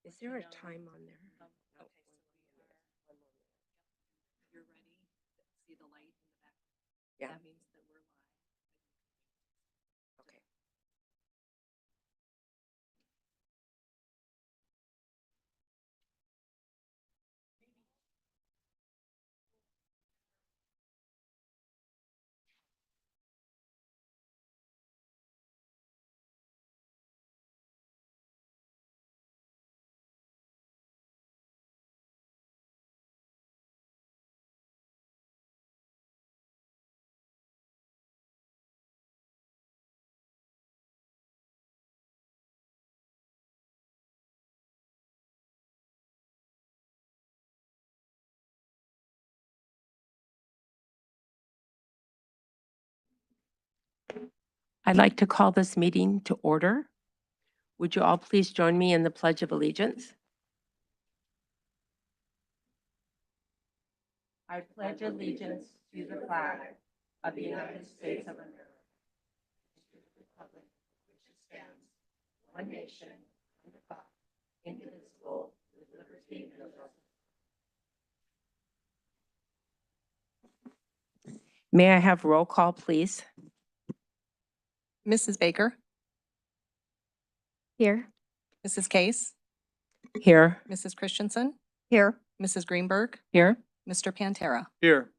Is there a time on there? Okay, so you're ready. See the light in the back? Yeah. That means that we're live. Okay. I'd like to call this meeting to order. Would you all please join me in the Pledge of Allegiance? I pledge allegiance to the flag of the United States of America, to the republic which stands one nation under God, indivisible, with liberty and justice. May I have roll call, please? Mrs. Baker, Here. Mrs. Case, Here. Mrs. Christensen, Here. Mrs. Greenberg, Here. Mr. Pantera. Here.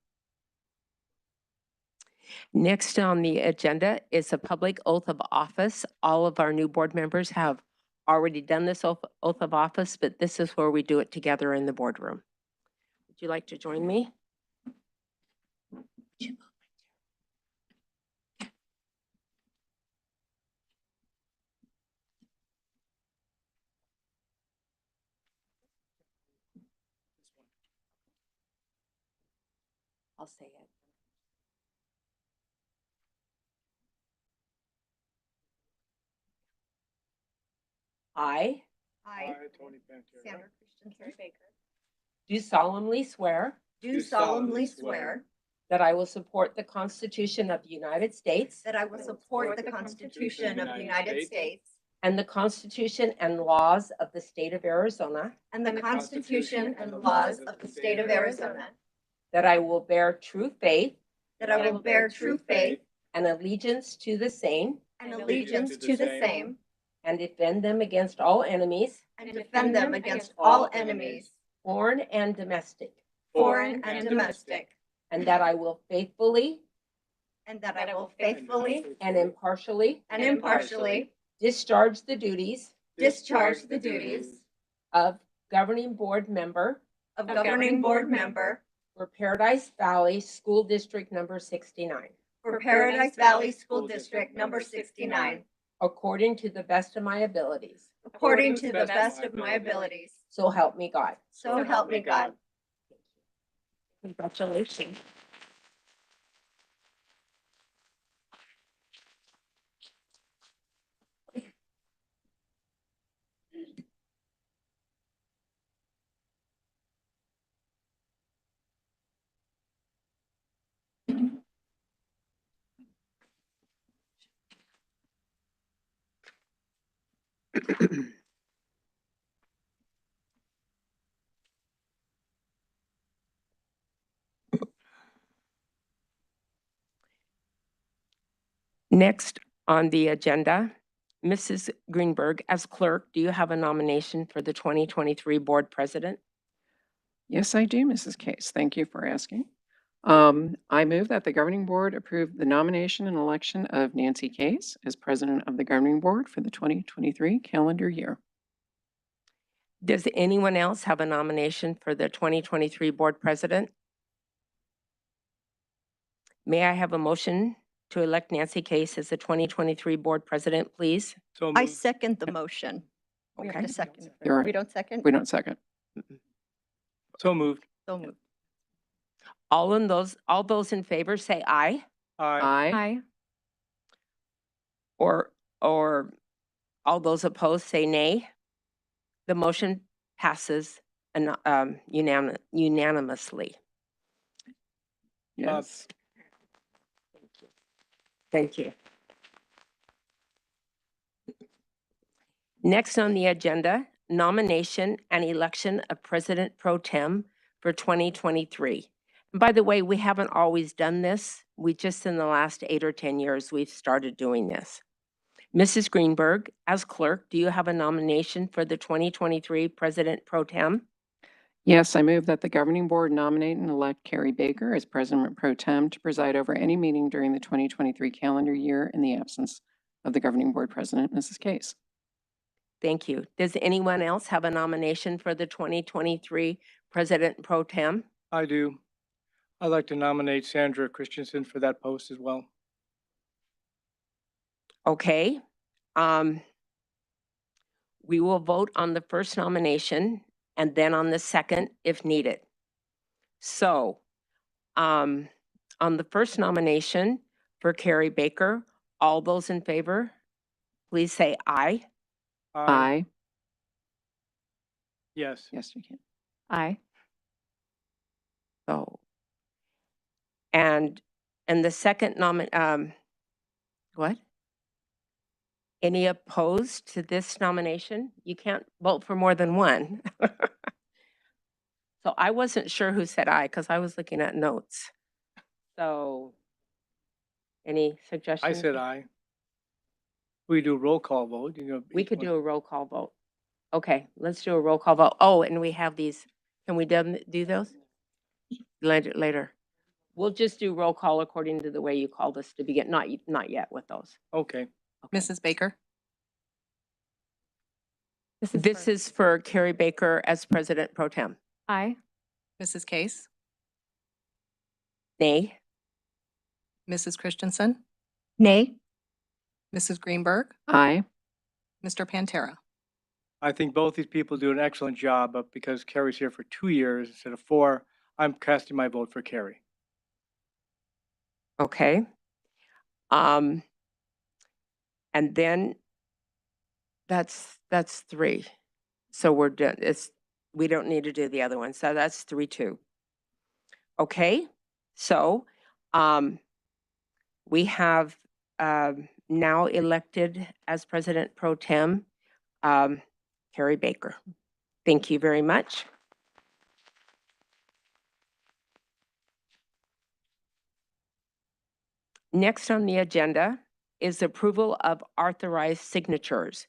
Next on the agenda is a public oath of office. All of our new board members have already done this oath of office, but this is where we do it together in the boardroom. Would you like to join me? I'll say it. I Tony Pantera. Sandra Christensen Baker, do solemnly swear do solemnly swear that I will support the Constitution of the United States that I will support the Constitution of the United States and the Constitution and laws of the state of Arizona, and the Constitution and laws of the state of Arizona, that I will bear true faith that I will bear true faith and allegiance to the same and allegiance to the same, and defend them against all enemies, and defend them against all enemies, foreign and domestic, foreign and domestic, and that I will faithfully and that I will faithfully and impartially and impartially discharge the duties discharge the duties of governing board member of governing board member for Paradise Valley School District number 69, for Paradise Valley School District number 69, according to the best of my abilities. according to the best of my abilities. So help me God. So help me God. Congratulations. Next on the agenda, Mrs. Greenberg, as clerk, do you have a nomination for the 2023 board president? Yes, I do, Mrs. Case. Thank you for asking. I move that the governing board approve the nomination and election of Nancy Case as president of the governing board for the 2023 calendar year. Does anyone else have a nomination for the 2023 board president? May I have a motion to elect Nancy Case as the 2023 board president, please? So I moved. second the motion. We Okay. have to second. it. You're right. We don't second? We don't second. So moved. So moved. All those in favor say aye, Aye. or all those opposed say nay. The motion passes unanimously. Yes. Thank you. Next on the agenda, nomination and election of President Pro Tem for 2023. And by the way, we haven't always done this. We just in the last 8 or 10 years, we've started doing this. Mrs. Greenberg, as clerk, do you have a nomination for the 2023 President Pro Tem? Yes, I move that the governing board nominate and elect Carrie Baker as President Pro Tem to preside over any meeting during the 2023 calendar year in the absence of the governing board president, Mrs. Case. Thank you. Does anyone else have a nomination for the 2023 President Pro Tem? I do. I'd like to nominate Sandra Christensen for that post as well. Okay. We will vote on the first nomination and then on the second if needed. So, on the first nomination for Carrie Baker, all those in favor, please say aye. Aye. Yes. Yes, you can. Aye. So, and the second what? Any opposed to this nomination? You can't vote for more than one. So I wasn't sure who said aye because I was looking at notes. So, any suggestions? I said aye. We do a roll call vote, you know. We could do a roll call vote. Okay, let's do a roll call vote. Oh, and we have these. Can we do those? Later. We'll just do roll call according to the way you called us to begin. Not yet with those. Okay. Okay. Mrs. Baker? This is for Carrie Baker as President Pro Tem. Aye. Mrs. Case? Nay. Mrs. Christensen? Nay. Mrs. Greenberg? Aye. Mr. Pantera? I think both these people do an excellent job, but because Carrie's here for 2 years instead of 4, I'm casting my vote for Carrie. Okay. And then that's 3. So we're done. We don't need to do the other one. So that's 3-2. Okay. So we have now elected as President Pro Tem Carrie Baker. Thank you very much. Next on the agenda is approval of authorized signatures.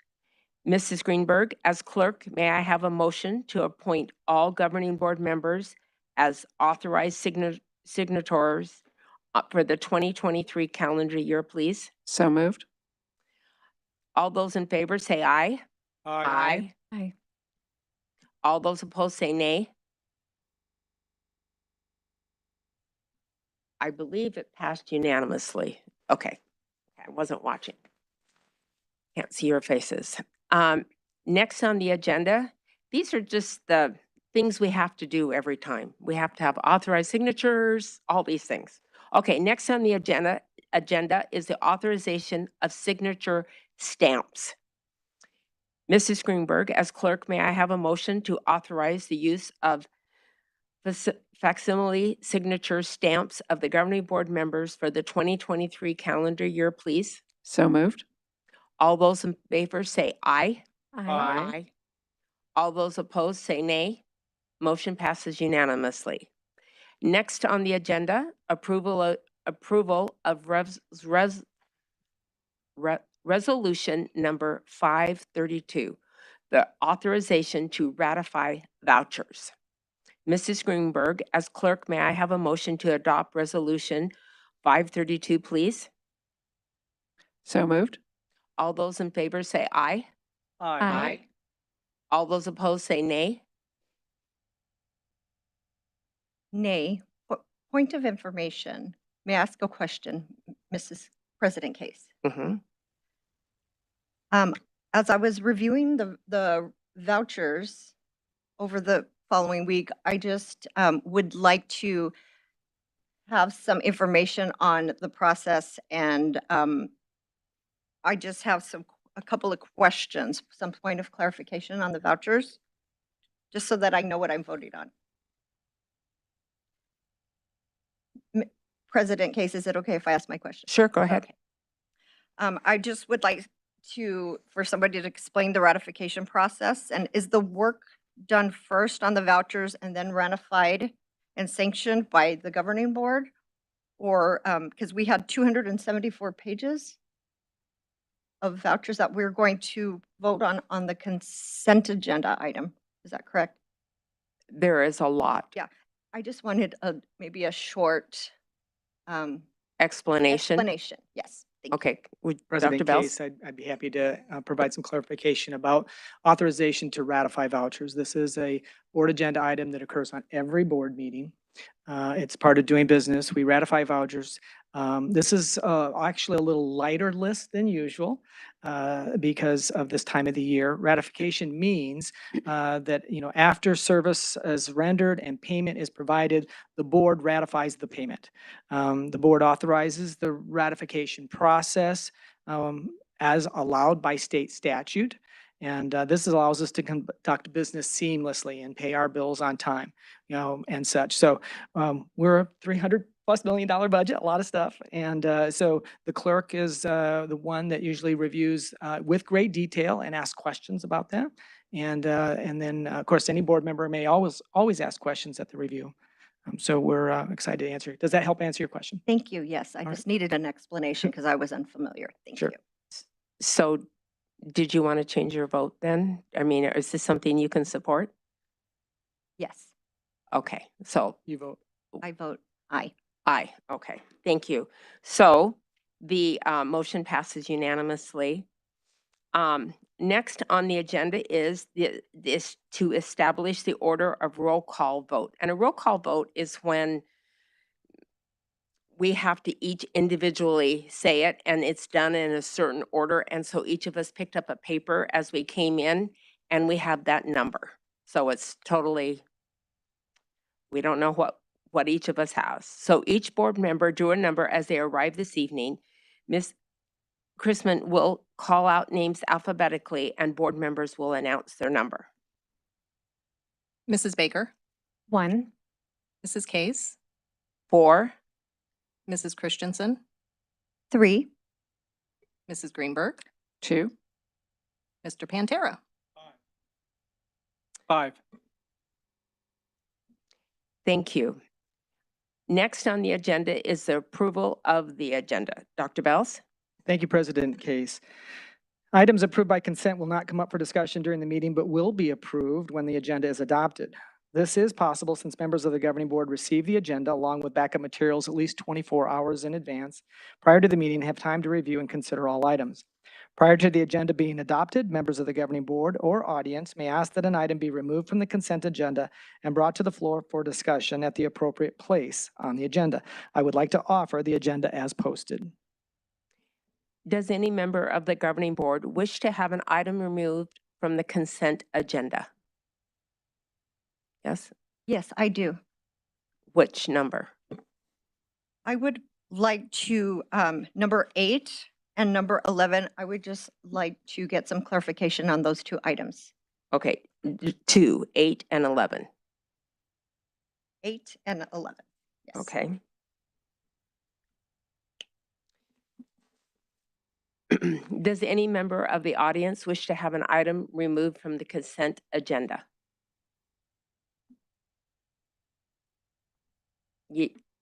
Mrs. Greenberg, as clerk, may I have a motion to appoint all governing board members as authorized signatories for the 2023 calendar year, please? So moved. All those in favor say aye. Aye. All those opposed say nay. I believe it passed unanimously. Okay. I wasn't watching. Can't see your faces. Next on the agenda, these are just the things we have to do every time. We have to have authorized signatures, all these things. Okay, next on the agenda is the authorization of signature stamps. Mrs. Greenberg, as clerk, may I have a motion to authorize the use of facsimile signature stamps of the governing board members for the 2023 calendar year, please? So moved. All those in favor say aye. Aye. All those opposed say nay. Motion passes unanimously. Next on the agenda, approval of resolution number 532, the authorization to ratify vouchers. Mrs. Greenberg, as clerk, may I have a motion to adopt resolution 532, please? So moved. All those in favor say aye. Aye. All those opposed say nay. Nay. Point of information. May I ask a question, Mrs. President Case? Mhm. As I was reviewing the vouchers over the following week, I just would like to have some information on the process, and I just have a couple of questions, some point of clarification on the vouchers, just so that I know what I'm voting on. President Case, is it okay if I ask my question? Sure, go ahead. Okay. I just would like for somebody to explain the ratification process? And is the work done first on the vouchers and then ratified and sanctioned by the governing board? Or, because we had 274 pages of vouchers that we're going to vote on the consent agenda item. Is that correct? There is a lot. Yeah. I just wanted maybe a short Explanation. explanation. Yes. Thank you. Okay, would Dr. President Bells? Case, I'd be happy to provide some clarification about authorization to ratify vouchers. This is a board agenda item that occurs on every board meeting. It's part of doing business. We ratify vouchers. This is actually a little lighter list than usual because of this time of the year. Ratification means that, after service is rendered and payment is provided, the board ratifies the payment. The board authorizes the ratification process as allowed by state statute. And this allows us to conduct business seamlessly and pay our bills on time, and such. So we're a $300+ million budget, a lot of stuff. And so the clerk is the one that usually reviews with great detail and asks questions about that. And then, of course, any board member may always ask questions at the review. So we're excited to answer. Does that help answer your question? Thank you. Yes, I All just needed an explanation because I was unfamiliar. Thank Sure. you. So did you want to change your vote then? I mean, is this something you can support? Yes, Okay, so You vote. I vote aye. aye. Okay, thank you. So the motion passes unanimously. Next on the agenda is to establish the order of roll call vote. And a roll call vote is when we have to each individually say it, and it's done in a certain order. And so each of us picked up a paper as we came in, and we have that number. So it's totally, we don't know what each of us has. So each board member drew a number as they arrived this evening. Ms. Chrisman will call out names alphabetically, and board members will announce their number. Mrs. Baker, 1, Mrs. Case, 4, Mrs. Christensen, 3, Mrs. Greenberg, 2, Mr. Pantera. 5. Thank you. Next on the agenda is the approval of the agenda. Dr. Bells? Thank you, President Case. Items approved by consent will not come up for discussion during the meeting, but will be approved when the agenda is adopted. This is possible since members of the governing board receive the agenda along with backup materials at least 24 hours in advance prior to the meeting and have time to review and consider all items. Prior to the agenda being adopted, members of the governing board or audience may ask that an item be removed from the consent agenda and brought to the floor for discussion at the appropriate place on the agenda. I would like to offer the agenda as posted. Does any member of the governing board wish to have an item removed from the consent agenda? Yes? Yes, I do. Which number? I would like to, number 8 and number 11, I would just like to get some clarification on those 2 items. Okay, 2, 8, and 11. 8 and 11. Yes. Okay. Does any member of the audience wish to have an item removed from the consent agenda?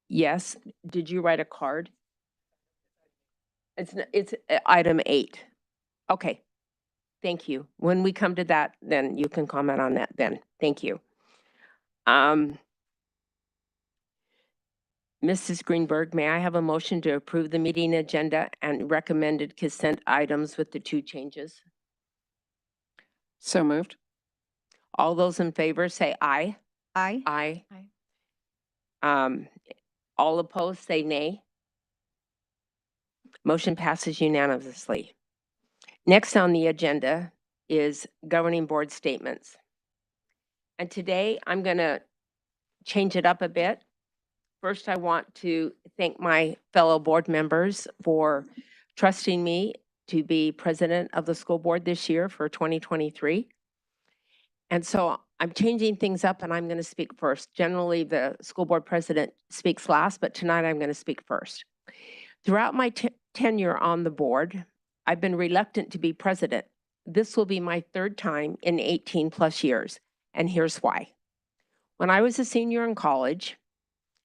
Yes. Did you write a card? It's item 8. Okay. Thank you. When we come to that, then you can comment on that then. Thank you. Mrs. Greenberg, may I have a motion to approve the meeting agenda and recommended consent items with the 2 changes? so moved. All those in favor say aye. Aye. Aye. Aye. All opposed say nay. Motion passes unanimously. Next on the agenda is governing board statements. And today I'm going to change it up a bit. First, I want to thank my fellow board members for trusting me to be president of the school board this year for 2023. And so I'm changing things up and I'm going to speak first. Generally, the school board president speaks last, but tonight I'm going to speak first. Throughout my tenure on the board, I've been reluctant to be president. This will be my third time in 18 plus years, and here's why. When I was a senior in college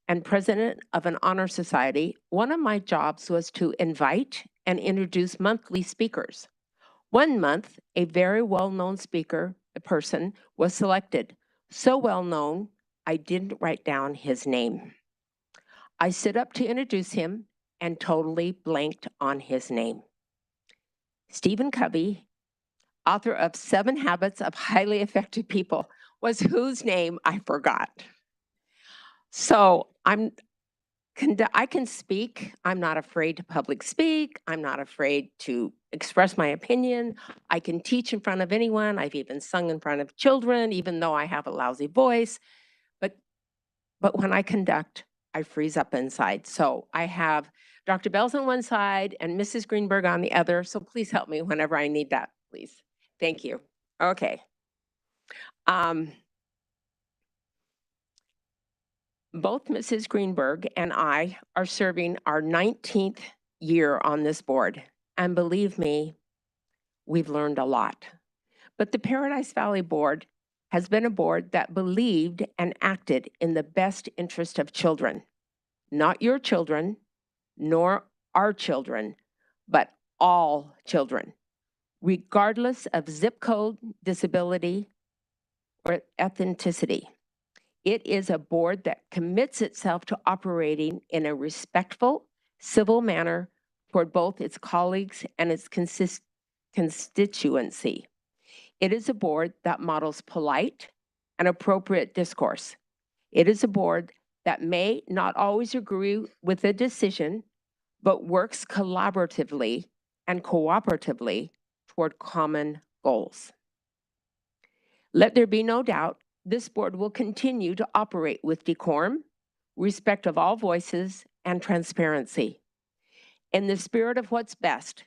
and president of an honor society, one of my jobs was to invite and introduce monthly speakers. One month, a very well-known speaker, a person, was selected. So well-known, I didn't write down his name. I stood up to introduce him and totally blanked on his name. Stephen Covey, author of 7 Habits of Highly Effective People, was whose name I forgot. So I can speak. I'm not afraid to public speak. I'm not afraid to express my opinion. I can teach in front of anyone. I've even sung in front of children, even though I have a lousy voice. But when I conduct, I freeze up inside. So I have Dr. Bells on one side and Mrs. Greenberg on the other. So please help me whenever I need that, please. Thank you. Okay. Both Mrs. Greenberg and I are serving our 19th year on this board. And believe me, we've learned a lot. But the Paradise Valley Board has been a board that believed and acted in the best interest of children. Not your children, nor our children, but all children, regardless of zip code, disability, or ethnicity. It is a board that commits itself to operating in a respectful, civil manner toward both its colleagues and its constituency. It is a board that models polite and appropriate discourse. It is a board that may not always agree with a decision, but works collaboratively and cooperatively toward common goals. Let there be no doubt, this board will continue to operate with decorum, respect of all voices, and transparency. In the spirit of what's best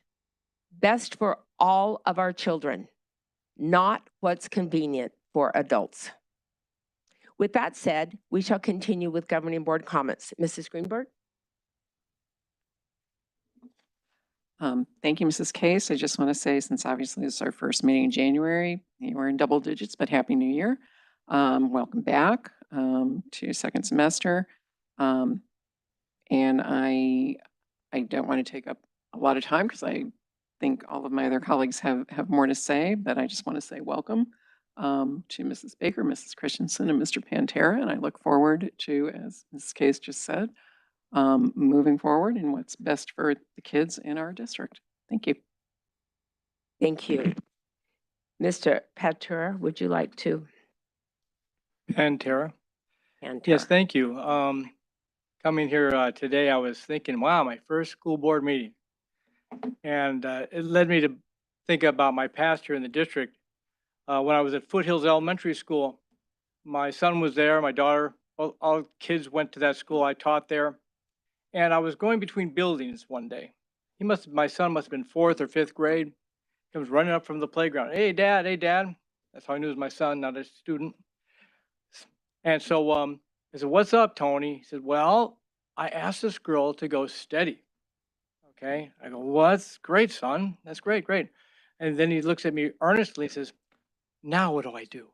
for all of our children, not what's convenient for adults. With that said, we shall continue with governing board comments. Mrs. Greenberg? Thank you, Mrs. Case. I just want to say, since obviously this is our first meeting in January, we're in double digits, but Happy New Year. Welcome back to second semester. And I don't want to take up a lot of time because I think all of my other colleagues have more to say, but I just want to say welcome to Mrs. Baker, Mrs. Christensen, and Mr. Pantera. And I look forward to, as Mrs. Case just said, moving forward in what's best for the kids in our district. Thank you. Thank you. Mr. Pantera, would you like to? Pantera. Pantera. Yes, thank you. Coming here today, I was thinking, wow, my first school board meeting. And it led me to think about my past here in the district. When I was at Foothills Elementary School, my son was there, my daughter, all kids went to that school. I taught there. And I was going between buildings one day. My son must have been 4th or 5th grade. He was running up from the playground. Hey, Dad, hey, Dad. That's how I knew it was my son, not a student. And so I said, what's up, Tony? He said, well, I asked this girl to go steady. Okay. I go, well, that's great, son. That's great, great. And then he looks at me earnestly and says, now what do I do?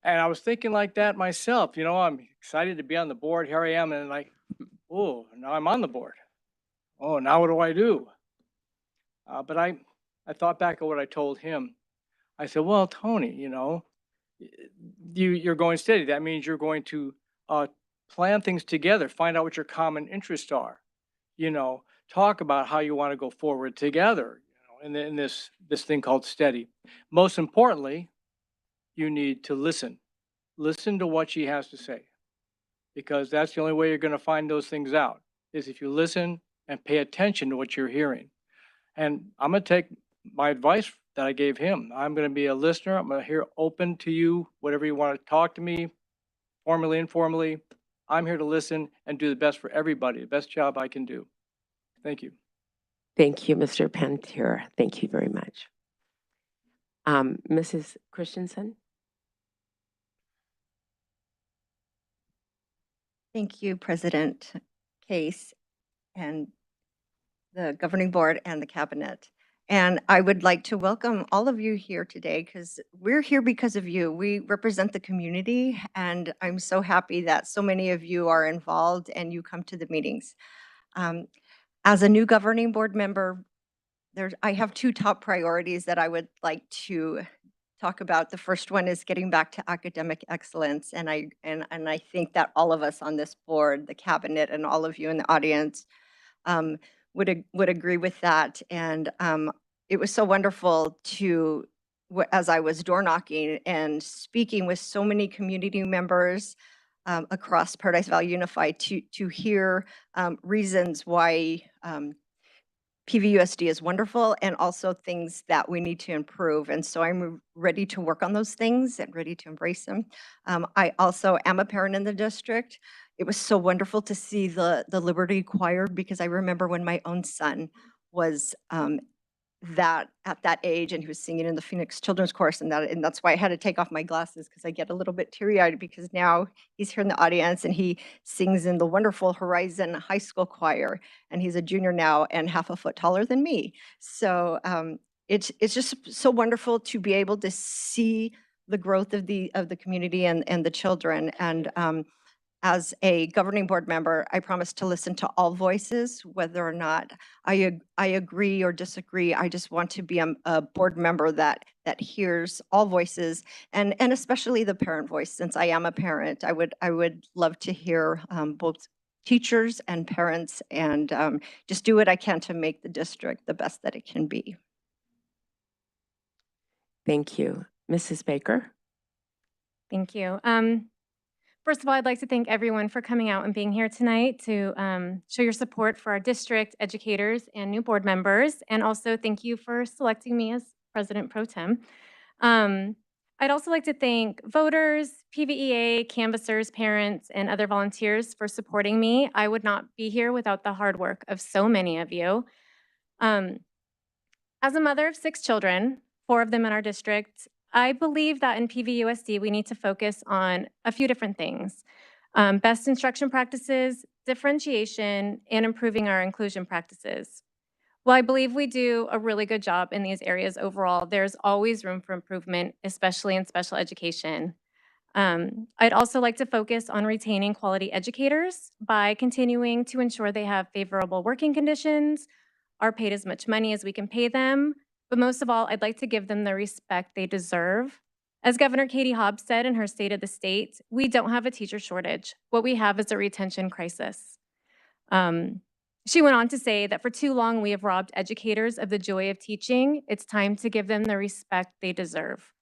And I was thinking like that myself. You know, I'm excited to be on the board. Here I am. And like, oh, now I'm on the board. Oh, now what do I do? But I thought back of what I told him. I said, well, Tony, you know, you're going steady. That means you're going to plan things together, find out what your common interests are, you know, talk about how you want to go forward together, you know, in this thing called steady. Most importantly, you need to listen. Listen to what she has to say, because that's the only way you're going to find those things out, is if you listen and pay attention to what you're hearing. And I'm going to take my advice that I gave him. I'm going to be a listener. I'm going to hear open to you, whatever you want to talk to me, formally, informally. I'm here to listen and do the best for everybody, the best job I can do. Thank you. Thank you, Mr. Pantera. Thank you very much. Mrs. Christensen? Thank you, President Case. And the governing board and the cabinet. And I would like to welcome all of you here today because we're here because of you. We represent the community, and I'm so happy that so many of you are involved and you come to the meetings. As a new governing board member, I have two top priorities that I would like to talk about. The first one is getting back to academic excellence, and I think that all of us on this board, the cabinet, and all of you in the audience um, would agree with that. And it was so wonderful to, as I was door knocking and speaking with so many community members across Paradise Valley Unified, to hear reasons why PVUSD is wonderful and also things that we need to improve. And so I'm ready to work on those things and ready to embrace them. I also am a parent in the district. It was so wonderful to see the Liberty Choir, because I remember when my own son was at that age, and he was singing in the Phoenix Children's Chorus, and that's why I had to take off my glasses, because I get a little bit teary-eyed, because now he's here in the audience and he sings in the wonderful Horizon High School Choir, and he's a junior now and half a foot taller than me. So it's just so wonderful to be able to see the growth of the community and the children. And as a governing board member, I promise to listen to all voices, whether or not I agree or disagree. I just want to be a board member that hears all voices, and especially the parent voice. Since I am a parent, I would love to hear both teachers and parents, and just do what I can to make the district the best that it can be. Thank you. Mrs. Baker? Thank you. First of all, I'd like to thank everyone for coming out and being here tonight to show your support for our district educators and new board members. And also thank you for selecting me as President Pro Tem. I'd also like to thank voters, PVEA, canvassers, parents, and other volunteers for supporting me. I would not be here without the hard work of so many of you. As a mother of 6 children, 4 of them in our district, I believe that in PVUSD, we need to focus on a few different things. Best instruction practices, differentiation, and improving our inclusion practices. While I believe we do a really good job in these areas overall, there's always room for improvement, especially in special education. I'd also like to focus on retaining quality educators by continuing to ensure they have favorable working conditions, are paid as much money as we can pay them, but most of all, I'd like to give them the respect they deserve. As Governor Katie Hobbs said in her State of the State, we don't have a teacher shortage. What we have is a retention crisis. She went on to say that for too long, we have robbed educators of the joy of teaching. It's time to give them the respect they deserve.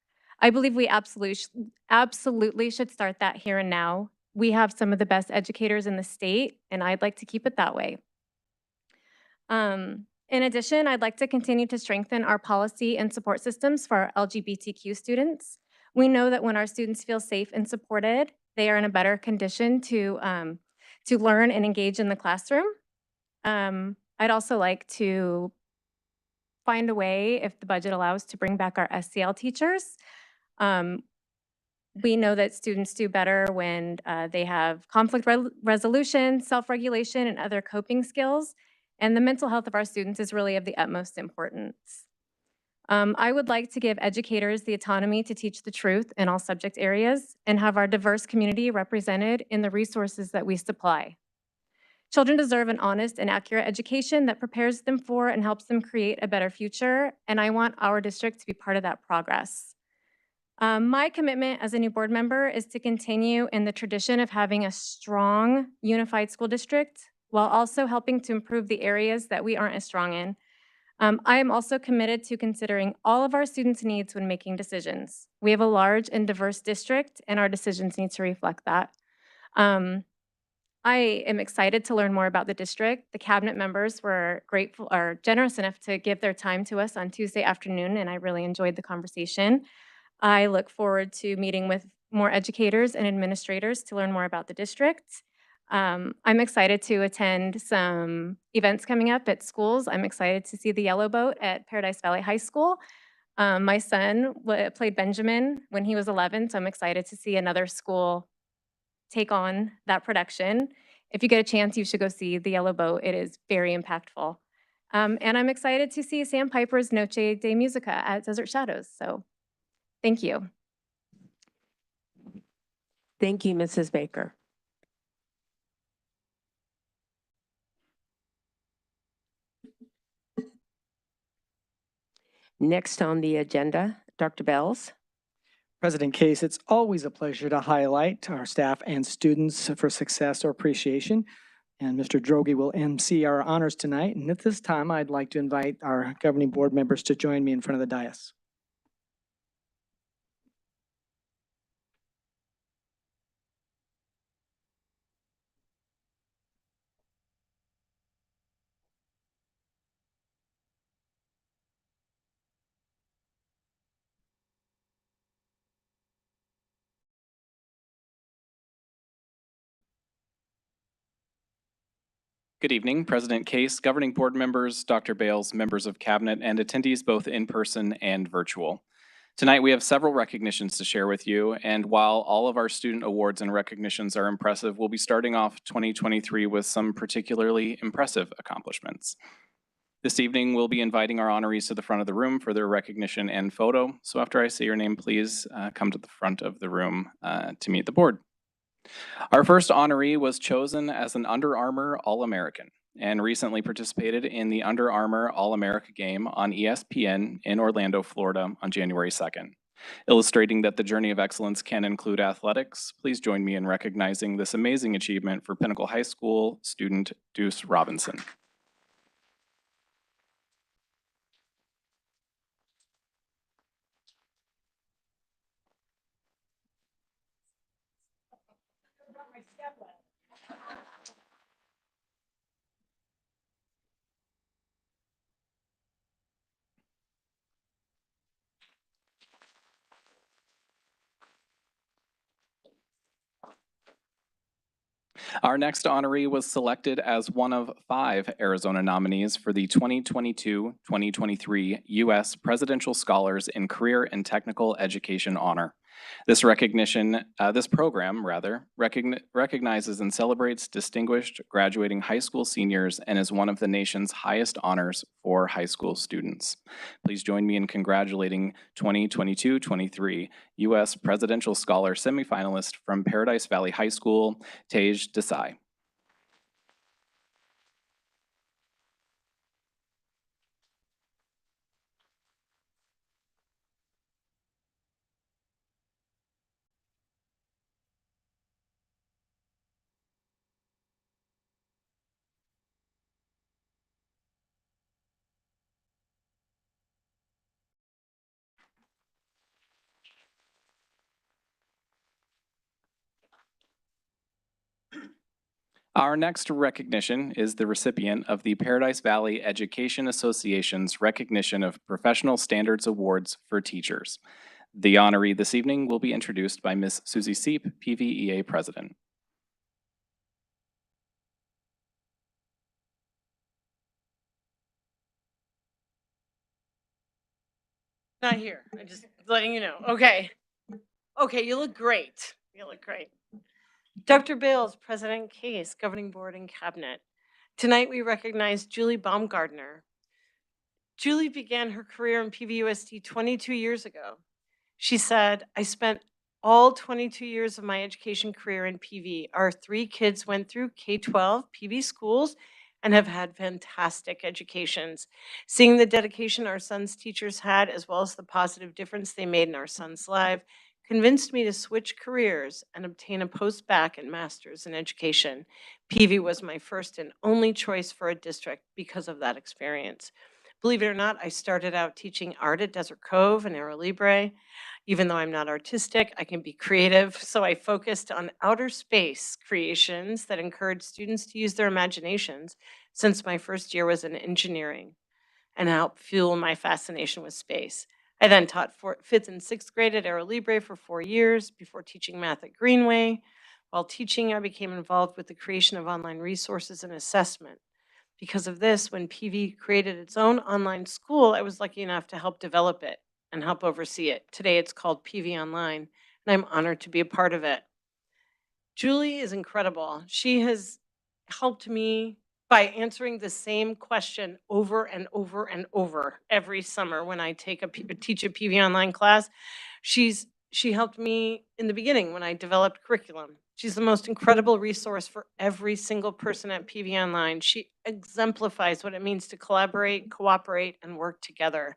I believe we absolutely should start that here and now. We have some of the best educators in the state, and I'd like to keep it that way. In addition, I'd like to continue to strengthen our policy and support systems for our LGBTQ students. We know that when our students feel safe and supported, they are in a better condition to learn and engage in the classroom. I'd also like to find a way, if the budget allows, to bring back our SCL teachers. We know that students do better when they have conflict resolution, self-regulation, and other coping skills. And the mental health of our students is really of the utmost importance. I would like to give educators the autonomy to teach the truth in all subject areas and have our diverse community represented in the resources that we supply. Children deserve an honest and accurate education that prepares them for and helps them create a better future, and I want our district to be part of that progress. My commitment as a new board member is to continue in the tradition of having a strong, unified school district while also helping to improve the areas that we aren't as strong in. I am also committed to considering all of our students' needs when making decisions. We have a large and diverse district, and our decisions need to reflect that. I am excited to learn more about the district. The cabinet members were grateful or generous enough to give their time to us on Tuesday afternoon, and I really enjoyed the conversation. I look forward to meeting with more educators and administrators to learn more about the district. I'm excited to attend some events coming up at schools. I'm excited to see the Yellow Boat at Paradise Valley High School. My son played Benjamin when he was 11, so I'm excited to see another school take on that production. If you get a chance, you should go see the Yellow Boat. It is very impactful. And I'm excited to see Sandpiper's Noche de Musica at Desert Shadows. So thank you. Thank you, Mrs. Baker. Next on the agenda, Dr. Bells. President Case, it's always a pleasure to highlight our staff and students for success or appreciation. And Mr. Droege will MC our honors tonight. And at this time, I'd like to invite our governing board members to join me in front of the dais. Good evening, President Case, governing board members, Dr. Bales, members of cabinet, and attendees both in person and virtual. Tonight, we have several recognitions to share with you, and while all of our student awards and recognitions are impressive, we'll be starting off 2023 with some particularly impressive accomplishments. This evening, we'll be inviting our honorees to the front of the room for their recognition and photo. So after I say your name, please come to the front of the room to meet the board. Our first honoree was chosen as an Under Armour All-American and recently participated in the Under Armour All-America game on ESPN in Orlando, Florida on January 2nd. Illustrating that the journey of excellence can include athletics, please join me in recognizing this amazing achievement for Pinnacle High School student Deuce Robinson. Our next honoree was selected as one of 5 Arizona nominees for the 2022-2023 U.S. Presidential Scholars in Career and Technical Education Honor. This program recognizes and celebrates distinguished graduating high school seniors and is one of the nation's highest honors for high school students. Please join me in congratulating 2022-23 U.S. Presidential Scholar semifinalist from Paradise Valley High School, Tej Desai. Our next recognition is the recipient of the Paradise Valley Education Association's Recognition of Professional Standards Awards for Teachers. The honoree this evening will be introduced by Ms. Susie Seep, PVEA President. Not here. I'm just letting you know. Okay. Okay, you look great. You look great. Dr. Bales, President Case, Governing Board and Cabinet. Tonight we recognize Julie Baumgardner. Julie began her career in PVUSD 22 years ago. She said, I spent all 22 years of my education career in PV. Our 3 kids went through K-12 PV schools and have had fantastic educations. Seeing the dedication our son's teachers had, as well as the positive difference they made in our son's life, convinced me to switch careers and obtain a post-bac and master's in education. PV was my first and only choice for a district because of that experience. Believe it or not, I started out teaching art at Desert Cove and Aero Libre. Even though I'm not artistic, I can be creative, so I focused on outer space creations that encourage students to use their imaginations since my first year was in engineering and helped fuel my fascination with space. I then taught 5th and 6th grade at Aero Libre for 4 years before teaching math at Greenway. While teaching, I became involved with the creation of online resources and assessment. Because of this, when PV created its own online school, I was lucky enough to help develop it and help oversee it. Today it's called PV Online, and I'm honored to be a part of it. Julie is incredible. She has helped me by answering the same question over and over and over every summer when I teach a PV online class. She helped me in the beginning when I developed curriculum. She's the most incredible resource for every single person at PV Online. She exemplifies what it means to collaborate, cooperate, and work together.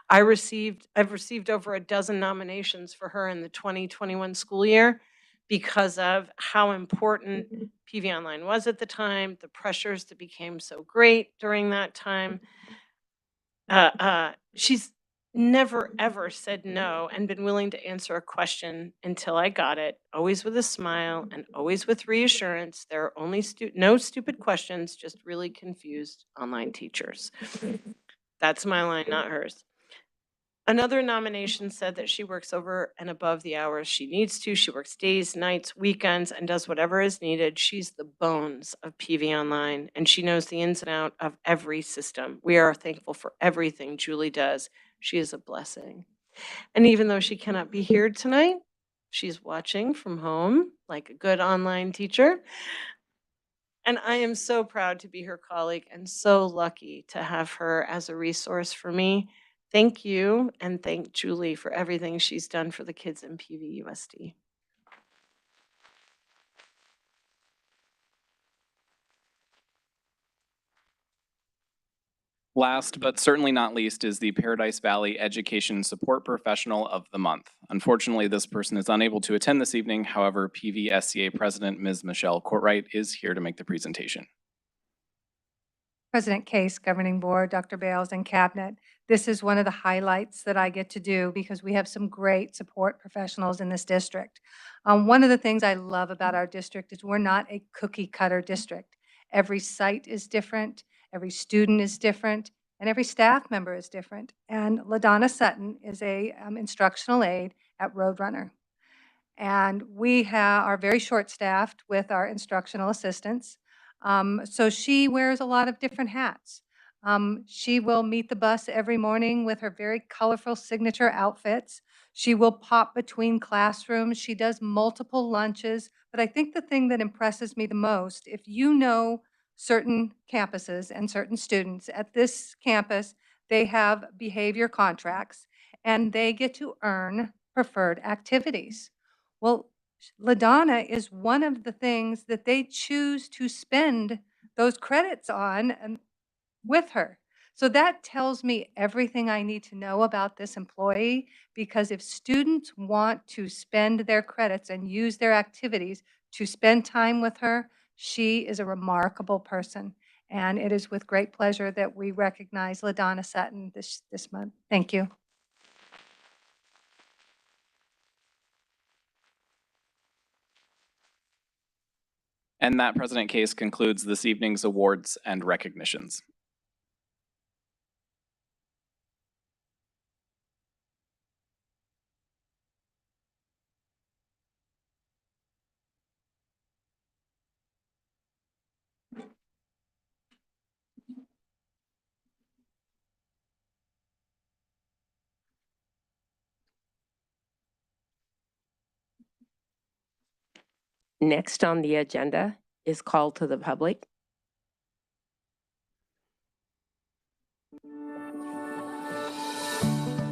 I've received over a dozen nominations for her in the 2021 school year because of how important PV Online was at the time, the pressures that became so great during that time. She's never ever said no and been willing to answer a question until I got it, always with a smile and always with reassurance. There are only no stupid questions, just really confused online teachers. That's my line, not hers. Another nomination said that she works over and above the hours she needs to. She works days, nights, weekends, and does whatever is needed. She's the bones of PV Online, and she knows the ins and out of every system. We are thankful for everything Julie does. She is a blessing. And even though she cannot be here tonight, she's watching from home like a good online teacher. And I am so proud to be her colleague and so lucky to have her as a resource for me. Thank you, and thank Julie for everything she's done for the kids in PVUSD. Last but certainly not least is the Paradise Valley Education Support Professional of the Month. Unfortunately, this person is unable to attend this evening. However, PVSCA President Ms. Michelle Courtright is here to make the presentation. President Case, Governing Board, Dr. Bales, and Cabinet. This is one of the highlights that I get to do because we have some great support professionals in this district. One of the things I love about our district is we're not a cookie cutter district. Every site is different, every student is different, and every staff member is different. And LaDonna Sutton is a instructional aide at Roadrunner. And we are very short-staffed with our instructional assistants. So she wears a lot of different hats. She will meet the bus every morning with her very colorful signature outfits. She will pop between classrooms. She does multiple lunches. But I think the thing that impresses me the most, if you know certain campuses and certain students, at this campus, they have behavior contracts and they get to earn preferred activities. Well, LaDonna is one of the things that they choose to spend those credits on with her. So that tells me everything I need to know about this employee, because if students want to spend their credits and use their activities to spend time with her, she is a remarkable person. And it is with great pleasure that we recognize LaDonna Sutton this month. Thank you. And that, President Case, concludes this evening's awards and recognitions. Next on the agenda is call to the public.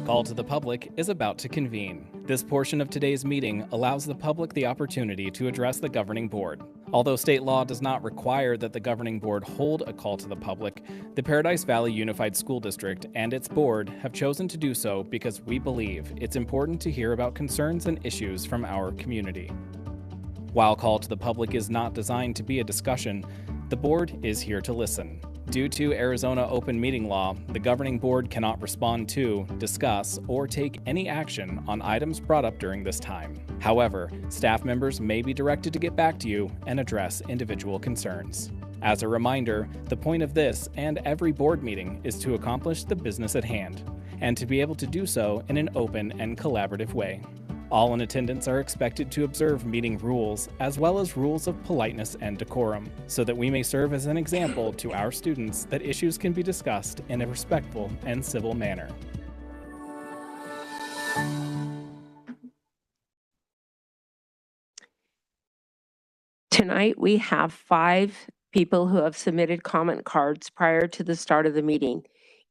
Call to the Public is about to convene. This portion of today's meeting allows the public the opportunity to address the governing board. Although state law does not require that the governing board hold a call to the public, the Paradise Valley Unified School District and its board have chosen to do so because we believe it's important to hear about concerns and issues from our community. While call to the public is not designed to be a discussion, the board is here to listen. Due to Arizona open meeting law, the governing board cannot respond to, discuss, or take any action on items brought up during this time. However, staff members may be directed to get back to you and address individual concerns. As a reminder, the point of this and every board meeting is to accomplish the business at hand, and to be able to do so in an open and collaborative way. All in attendance are expected to observe meeting rules, as well as rules of politeness and decorum, so that we may serve as an example to our students that issues can be discussed in a respectful and civil manner. Tonight, we have 5 people who have submitted comment cards prior to the start of the meeting.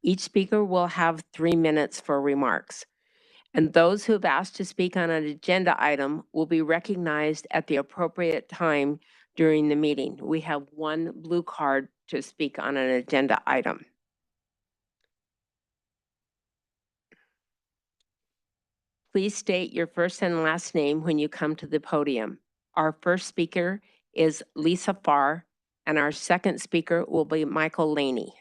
Each speaker will have 3 minutes for remarks. And those who have asked to speak on an agenda item will be recognized at the appropriate time during the meeting. We have 1 blue card to speak on an agenda item. Please state your first and last name when you come to the podium. Our first speaker is Lisa Farr, and our second speaker will be Michael Laney.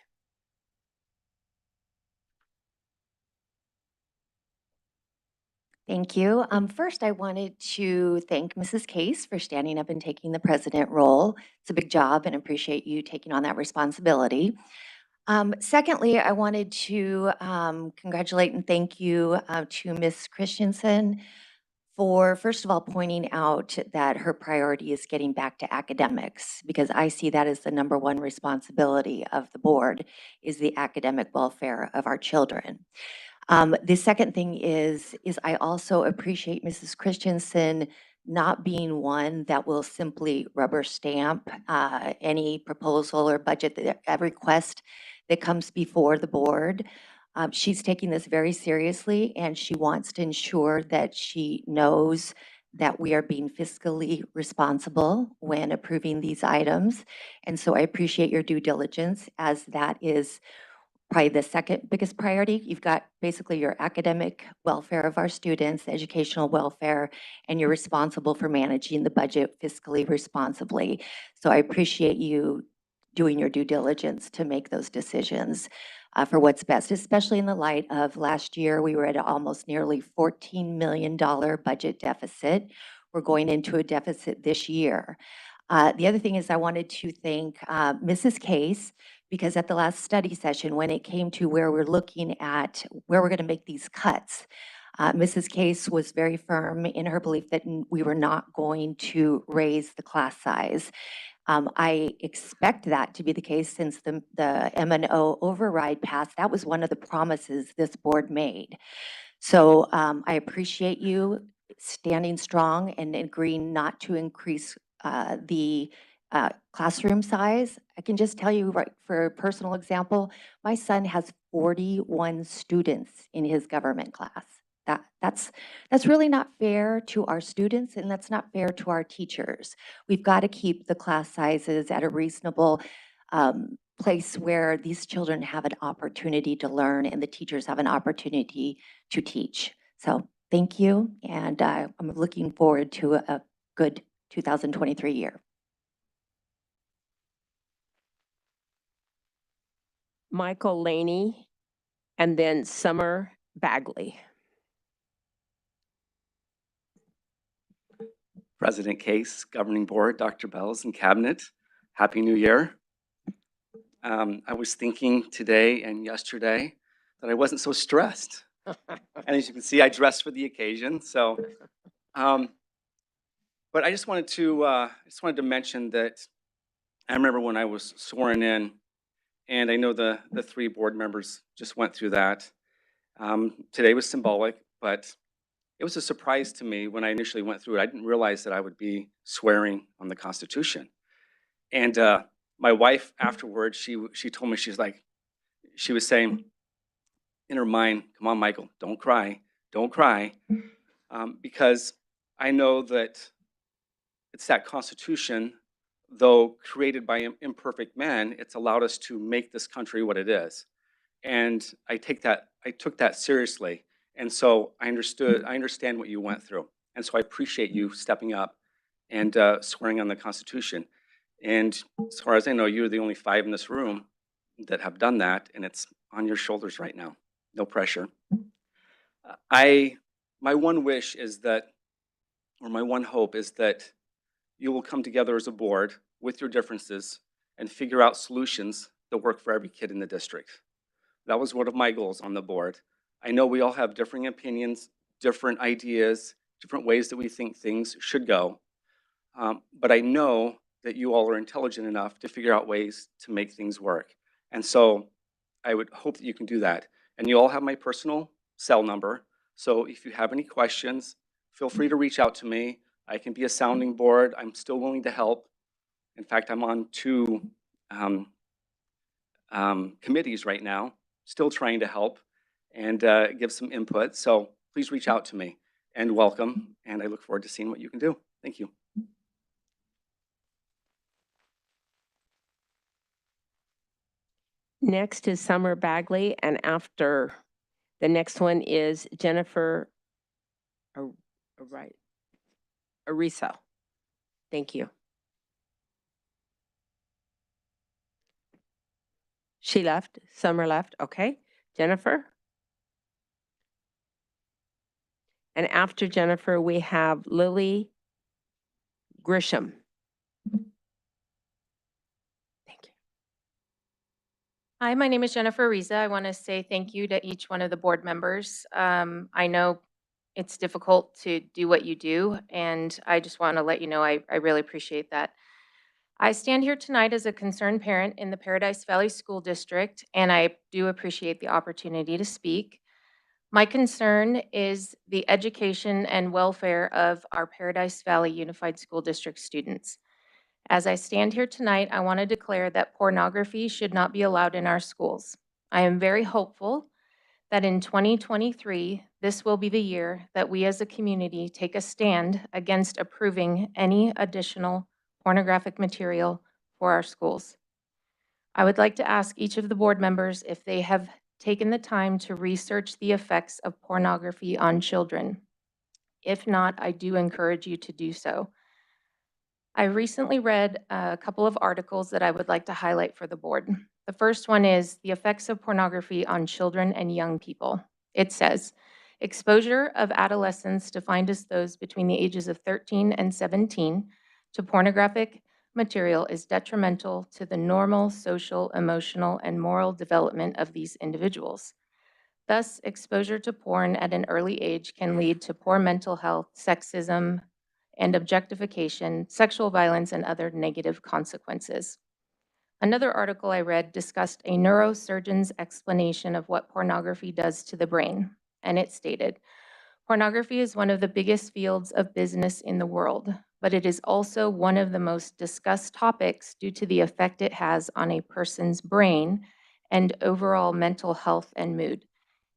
Thank you. First, I wanted to thank Mrs. Case for standing up and taking the president role. It's a big job and appreciate you taking on that responsibility. Secondly, I wanted to congratulate and thank you to Ms. Christensen for, first of all, pointing out that her priority is getting back to academics, because I see that as the #1 responsibility of the board, is the academic welfare of our children. The second thing is I also appreciate Mrs. Christensen not being one that will simply rubber stamp any proposal or budget, request that comes before the board. She's taking this very seriously, and she wants to ensure that she knows that we are being fiscally responsible when approving these items. And so I appreciate your due diligence, as that is probably the second biggest priority. You've got basically your academic welfare of our students, educational welfare, and you're responsible for managing the budget fiscally responsibly. So I appreciate you doing your due diligence to make those decisions for what's best, especially in the light of last year. We were at almost nearly $14 million budget deficit. We're going into a deficit this year. The other thing is I wanted to thank Mrs. Case, because at the last study session, when it came to where we're looking at where we're going to make these cuts, Mrs. Case was very firm in her belief that we were not going to raise the class size. I expect that to be the case since the M&O override passed. That was one of the promises this board made. So I appreciate you standing strong and agreeing not to increase the classroom size. I can just tell you, right, for a personal example, my son has 41 students in his government class. That's really not fair to our students, and that's not fair to our teachers. We've got to keep the class sizes at a reasonable place where these children have an opportunity to learn and the teachers have an opportunity to teach. So thank you, and I'm looking forward to a good 2023 year. Michael Laney, and then Summer Bagley. President Case, Governing Board, Dr. Bells, and Cabinet, Happy New Year. I was thinking today and yesterday that I wasn't so stressed. And as you can see, I dressed for the occasion. So, but I just wanted to mention that I remember when I was sworn in, and I know the 3 board members just went through that. Today was symbolic, but it was a surprise to me when I initially went through it. I didn't realize that I would be swearing on the Constitution. And my wife afterwards, she told me, she was saying in her mind, "Come on, Michael, don't cry, because I know that it's that Constitution, though created by imperfect men, it's allowed us to make this country what it is." And I took that seriously. And so I understand what you went through. And so I appreciate you stepping up and swearing on the Constitution. And as far as I know, you're the only 5 in this room that have done that, and it's on your shoulders right now. No pressure. My one wish is that, or my one hope is that you will come together as a board with your differences and figure out solutions that work for every kid in the district. That was one of my goals on the board. I know we all have differing opinions, different ideas, different ways that we think things should go. But I know that you all are intelligent enough to figure out ways to make things work. And so I would hope that you can do that. And you all have my personal cell number. So if you have any questions, feel free to reach out to me. I can be a sounding board. I'm still willing to help. In fact, I'm on two committees right now, still trying to help and give some input. So please reach out to me and welcome. And I look forward to seeing what you can do. Thank you. Next is Summer Bagley, and after the next one is Jennifer Ariso. Thank you. She left, Summer left, okay. Jennifer? And after Jennifer, we have Lily Grisham. Thank you. Hi, my name is Jennifer Riza. I want to say thank you to each one of the board members. I know it's difficult to do what you do, and I just want to let you know I really appreciate that. I stand here tonight as a concerned parent in the Paradise Valley School District, and I do appreciate the opportunity to speak. My concern is the education and welfare of our Paradise Valley Unified School District students. As I stand here tonight, I want to declare that pornography should not be allowed in our schools. I am very hopeful that in 2023, this will be the year that we as a community take a stand against approving any additional pornographic material for our schools. I would like to ask each of the board members if they have taken the time to research the effects of pornography on children. If not, I do encourage you to do so. I recently read a couple of articles that I would like to highlight for the board. The first one is the effects of pornography on children and young people. It says, exposure of adolescents defined as those between the ages of 13 and 17 to pornographic material is detrimental to the normal social, emotional, and moral development of these individuals. Thus, exposure to porn at an early age can lead to poor mental health, sexism, and objectification, sexual violence, and other negative consequences. Another article I read discussed a neurosurgeon's explanation of what pornography does to the brain, and it stated, pornography is one of the biggest fields of business in the world, but it is also one of the most discussed topics due to the effect it has on a person's brain and overall mental health and mood.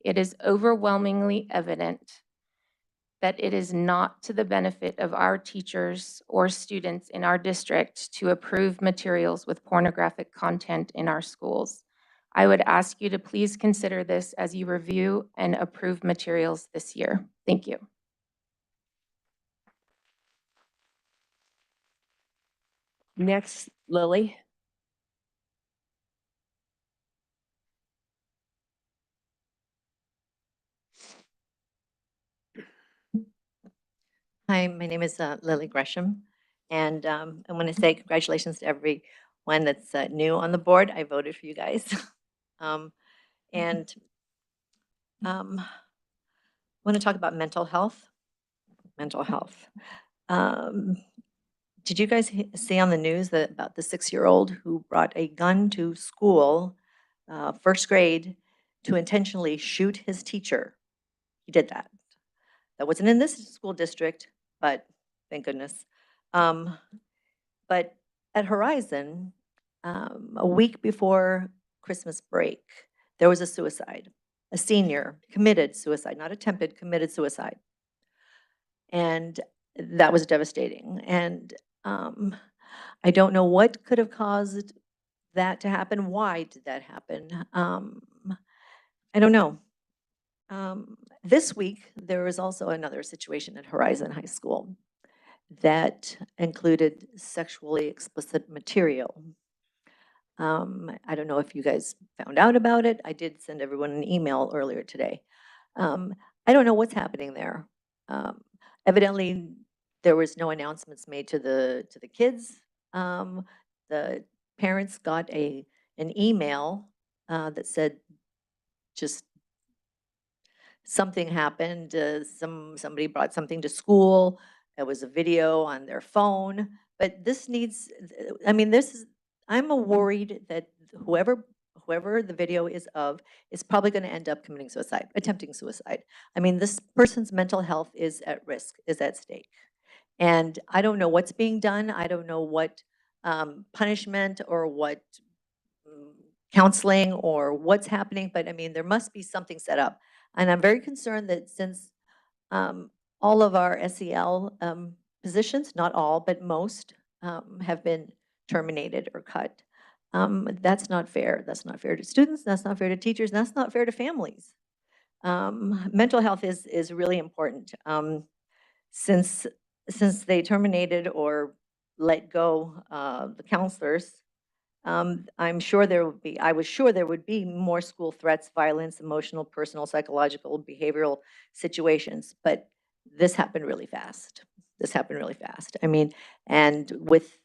It is overwhelmingly evident that it is not to the benefit of our teachers or students in our district to approve materials with pornographic content in our schools. I would ask you to please consider this as you review and approve materials this year. Thank you. Next, Lily. Hi, my name is Lily Gresham, and I want to say congratulations to everyone that's new on the board. I voted for you guys. And want to talk about mental health. Mental health. Did you guys see on the news that about the 6-year-old who brought a gun to school, first grade, to intentionally shoot his teacher? He did that. That wasn't in this school district, but thank goodness. But at Horizon, a week before Christmas break, there was a suicide. A senior committed suicide, not attempted, committed suicide. And that was devastating. And I don't know what could have caused that to happen. Why did that happen? I don't know. This week, there was also another situation at Horizon High School that included sexually explicit material. I don't know if you guys found out about it. I did send everyone an email earlier today. I don't know what's happening there. Evidently, there was no announcements made to the kids. The parents got an email that said just something happened. Somebody brought something to school. It was a video on their phone. But this needs. I mean, this is. I'm worried that whoever the video is of is probably going to end up committing suicide, attempting suicide. I mean, this person's mental health is at risk, is at stake. And I don't know what's being done. I don't know what punishment or what counseling or what's happening, but I mean, there must be something set up. And I'm very concerned that since all of our SEL positions, not all, but most, have been terminated or cut. That's not fair. That's not fair to students. That's not fair to teachers. That's not fair to families. Mental health is really important. Since they terminated or let go the counselors, I'm sure there would be, I was sure there would be more school threats, violence, emotional, personal, psychological, behavioral situations, but this happened really fast. This happened really fast. I mean, and with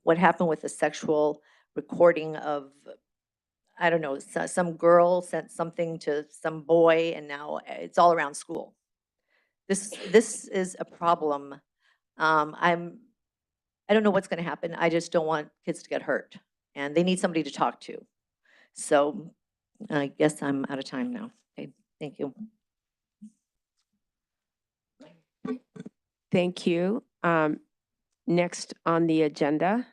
what happened with the sexual recording of, I don't know, some girl sent something to some boy and now it's all around school. This is a problem. I don't know what's going to happen. I just don't want kids to get hurt, and they need somebody to talk to. So I guess I'm out of time now. Okay, thank you. Thank you. Next on the agenda,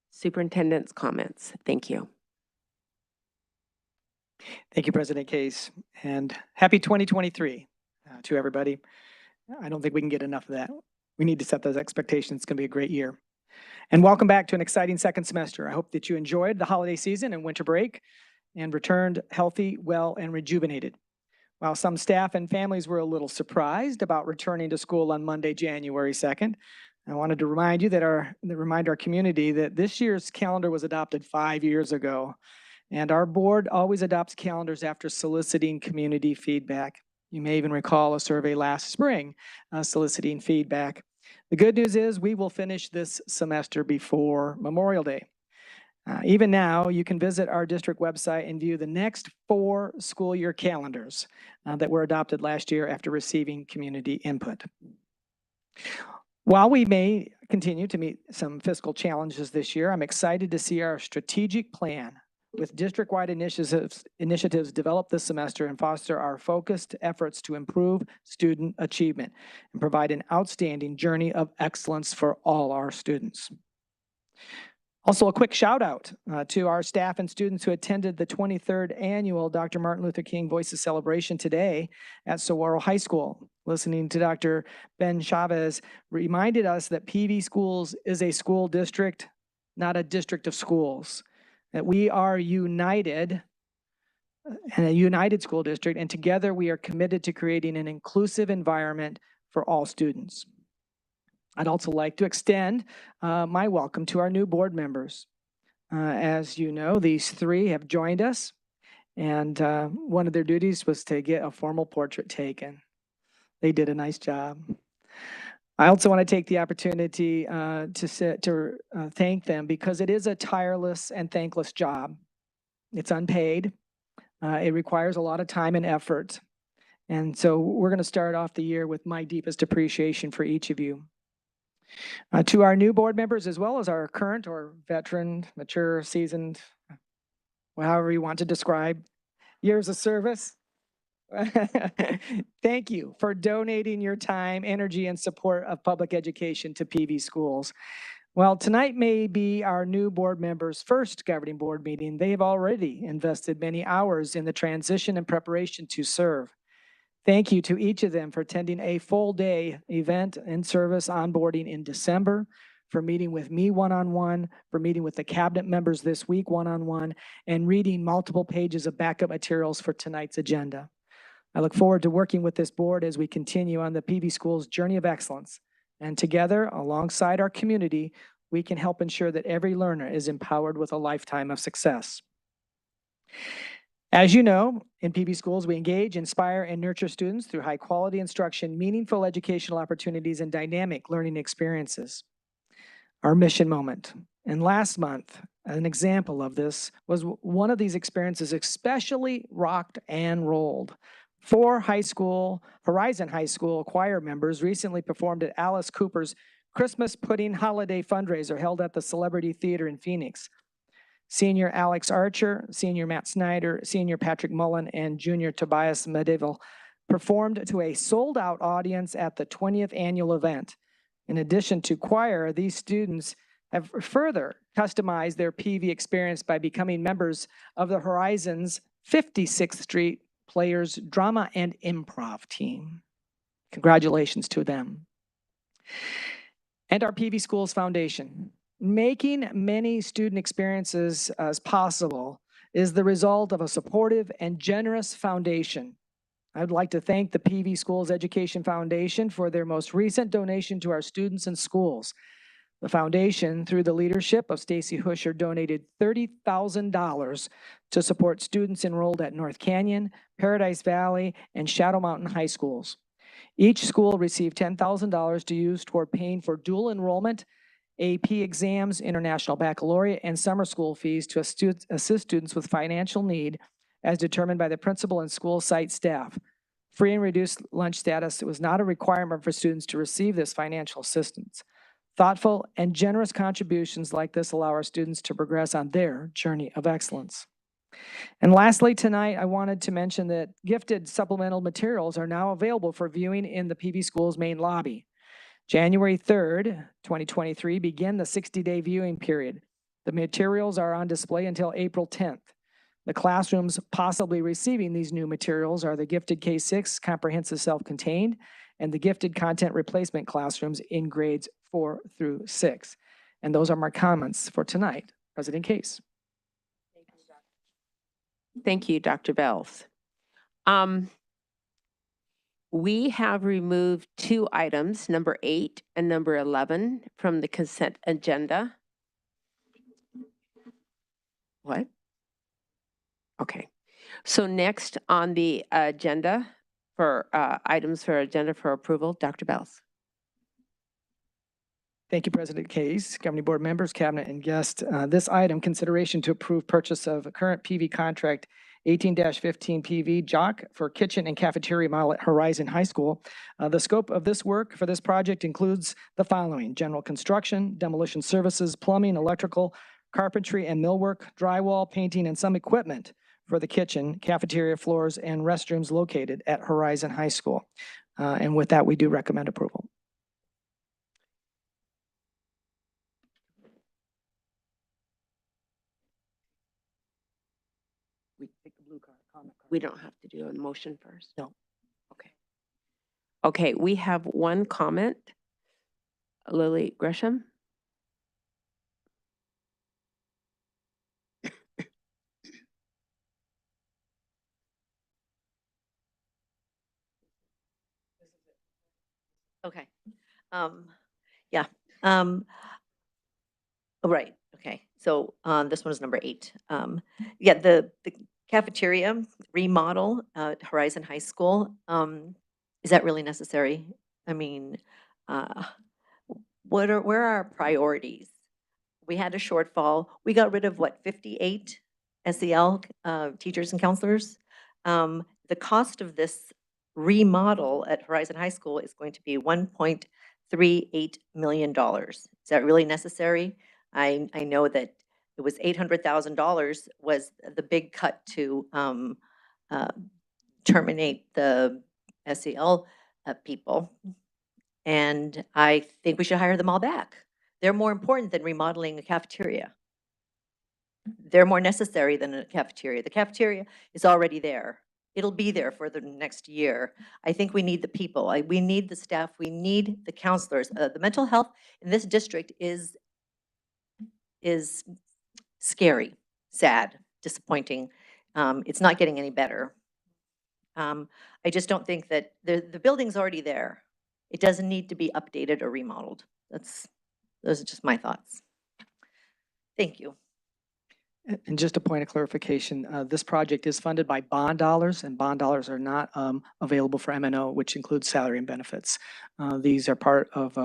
Superintendent's comments. Thank you. Thank you, President Case, and happy 2023 to everybody. I don't think we can get enough of that. We need to set those expectations. It's going to be a great year. And welcome back to an exciting second semester. I hope that you enjoyed the holiday season and winter break and returned healthy, well, and rejuvenated. While some staff and families were a little surprised about returning to school on Monday, January 2nd, I wanted to remind you remind our community that this year's calendar was adopted 5 years ago. And our board always adopts calendars after soliciting community feedback. You may even recall a survey last spring soliciting feedback. The good news is we will finish this semester before Memorial Day. Even now, you can visit our district website and view the next 4 school year calendars that were adopted last year after receiving community input. While we may continue to meet some fiscal challenges this year, I'm excited to see our strategic plan with district-wide initiatives developed this semester and foster our focused efforts to improve student achievement and provide an outstanding journey of excellence for all our students. Also, a quick shout out to our staff and students who attended the 23rd annual Dr. Martin Luther King Voices Celebration today at Saguaro High School. Listening to Dr. Ben Chavez reminded us that PV Schools is a school district, not a district of schools. That we are united and a united school district, and together we are committed to creating an inclusive environment for all students. I'd also like to extend my welcome to our new board members. As you know, these 3 have joined us, and one of their duties was to get a formal portrait taken. They did a nice job. I also want to take the opportunity to thank them because it is a tireless and thankless job. It's unpaid. It requires a lot of time and effort. And so we're going to start off the year with my deepest appreciation for each of you. To our new board members, as well as our current or veteran, mature, seasoned, however you want to describe years of service, thank you for donating your time, energy, and support of public education to PV Schools. Well, tonight may be our new board members' first governing board meeting. They have already invested many hours in the transition and preparation to serve. Thank you to each of them for attending a full day event and service onboarding in December, for meeting with me one-on-one, for meeting with the cabinet members this week one-on-one, and reading multiple pages of backup materials for tonight's agenda. I look forward to working with this board as we continue on the PV Schools journey of excellence. And together, alongside our community, we can help ensure that every learner is empowered with a lifetime of success. As you know, in PV Schools, we engage, inspire, and nurture students through high-quality instruction, meaningful educational opportunities, and dynamic learning experiences. Our mission moment. And last month, an example of this was one of these experiences especially rocked and rolled. 4 Horizon High School choir members recently performed at Alice Cooper's Christmas Pudding Holiday Fundraiser held at the Celebrity Theater in Phoenix. Senior Alex Archer, Senior Matt Snyder, Senior Patrick Mullen, and Junior Tobias Medieval performed to a sold-out audience at the 20th annual event. In addition to choir, these students have further customized their PV experience by becoming members of the Horizons 56th Street Players Drama and Improv team. Congratulations to them. And our PV Schools Foundation. Making many student experiences as possible is the result of a supportive and generous foundation. I would like to thank the PV Schools Education Foundation for their most recent donation to our students and schools. The foundation, through the leadership of Stacy Husher, donated $30,000 to support students enrolled at North Canyon, Paradise Valley, and Shadow Mountain High Schools. Each school received $10,000 to use toward paying for dual enrollment, AP exams, international baccalaureate, and summer school fees to assist students with financial need as determined by the principal and school site staff. Free and reduced lunch status was not a requirement for students to receive this financial assistance. Thoughtful and generous contributions like this allow our students to progress on their journey of excellence. And lastly, tonight, I wanted to mention that gifted supplemental materials are now available for viewing in the PV Schools main lobby. January 3rd, 2023, begin the 60-day viewing period. The materials are on display until April 10th. The classrooms possibly receiving these new materials are the gifted K-6 comprehensive self-contained and the gifted content replacement classrooms in grades 4 through 6. And those are my comments for tonight. President Case. Thank you, Dr. Bells. We have removed 2 items, number 8 and number 11, from the consent agenda. What? Okay. So next on the agenda for items for agenda for approval, Dr. Bells. Thank you, President Case, governing board members, cabinet, and guests. This item, consideration to approve purchase of a current PV contract 18-15 PV jock for kitchen and cafeteria model at Horizon High School. The scope of this work for this project includes the following: general construction, demolition services, plumbing, electrical, carpentry and millwork, drywall, painting, and some equipment for the kitchen, cafeteria floors, and restrooms located at Horizon High School. And with that, we do recommend approval. We don't have to do a motion first? No. Okay. Okay, we have one comment. Lily Gresham. Okay. Yeah. Right. Okay. So this one is number 8. Yeah, the cafeteria remodel at Horizon High School. Is that really necessary? I mean, where are our priorities? We had a shortfall. We got rid of what, 58 SEL teachers and counselors? The cost of this remodel at Horizon High School is going to be $1.38 million. Is that really necessary? I know that it was $800,000 was the big cut to terminate the SEL people. And I think we should hire them all back. They're more important than remodeling a cafeteria. They're more necessary than a cafeteria. The cafeteria is already there. It'll be there for the next year. I think we need the people. We need the staff. We need the counselors. The mental health in this district is scary, sad, disappointing. It's not getting any better. I just don't think that the building's already there. It doesn't need to be updated or remodeled. Those are just my thoughts. Thank you. And just a point of clarification, this project is funded by bond dollars, and bond dollars are not available for M&O, which includes salary and benefits. These are part of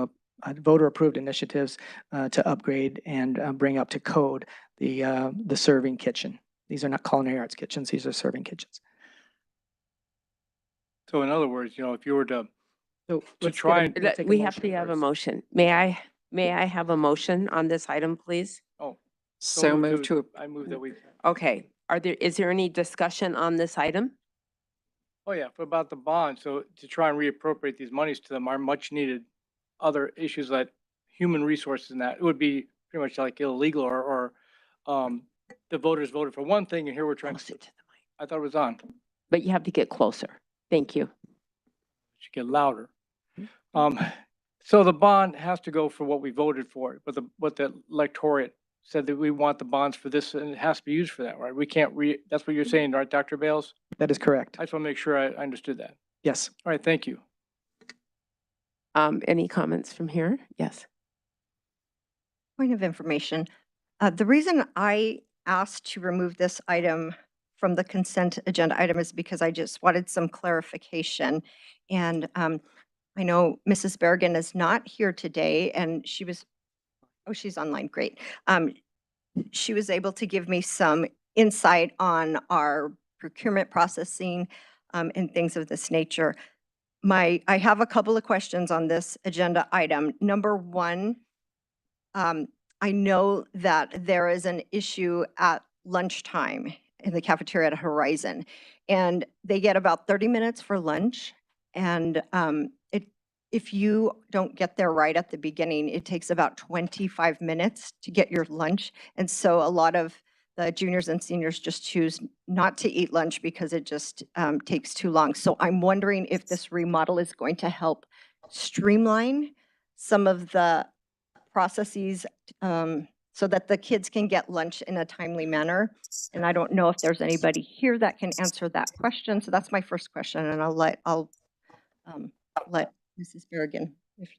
voter-approved initiatives to upgrade and bring up to code the serving kitchen. These are not culinary arts kitchens; these are serving kitchens. So in other words, if you were to let's try get a- let's take a We have to motion have a first. motion. May I have a motion on this item, please? So moved to, I move that we. Okay, is there any discussion on this item? Oh, yeah, for about the bond, so to try and reappropriate these monies to them are much needed other issues like human resources and that, it would be pretty much like illegal or the voters voted for one thing and here we're trying Close to, it to the mic. I thought it was on, But you have to get closer. Thank you. should get louder. So the bond has to go for what we voted for, but what the electorate said that we want the bonds for this and it has to be used for that, right? We can't that's what you're saying, right, Dr. Bales? That is correct. I just want to make sure I understood that. Yes. All right, thank you. Any comments from here? Yes. Point of information. The reason I asked to remove this item from the consent agenda item is because I just wanted some clarification. And I know Mrs. Berrigan is not here today and she's online, great. She was able to give me some insight on our procurement processing and things of this nature. I have a couple of questions on this agenda item. Number one, I know that there is an issue at lunchtime in the cafeteria at Horizon, and they get about 30 minutes for lunch. And if you don't get there right at the beginning, it takes about 25 minutes to get your lunch. And so a lot of the juniors and seniors just choose not to eat lunch because it just takes too long. So I'm wondering if this remodel is going to help streamline some of the processes so that the kids can get lunch in a timely manner. And I don't know if there's anybody here that can answer that question. So that's my first question, and I'll let Mrs. Berrigan.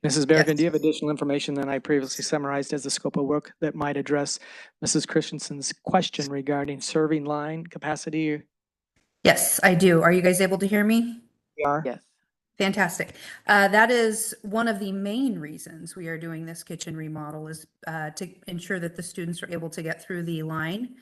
Mrs. Berrigan, do you have additional information than I previously summarized as the scope of work that might address Mrs. Christensen's question regarding serving line capacity? Yes, I do. Are you guys able to hear me? We are. Yes. Fantastic. That is one of the main reasons we are doing this kitchen remodel is to ensure that the students are able to get through the line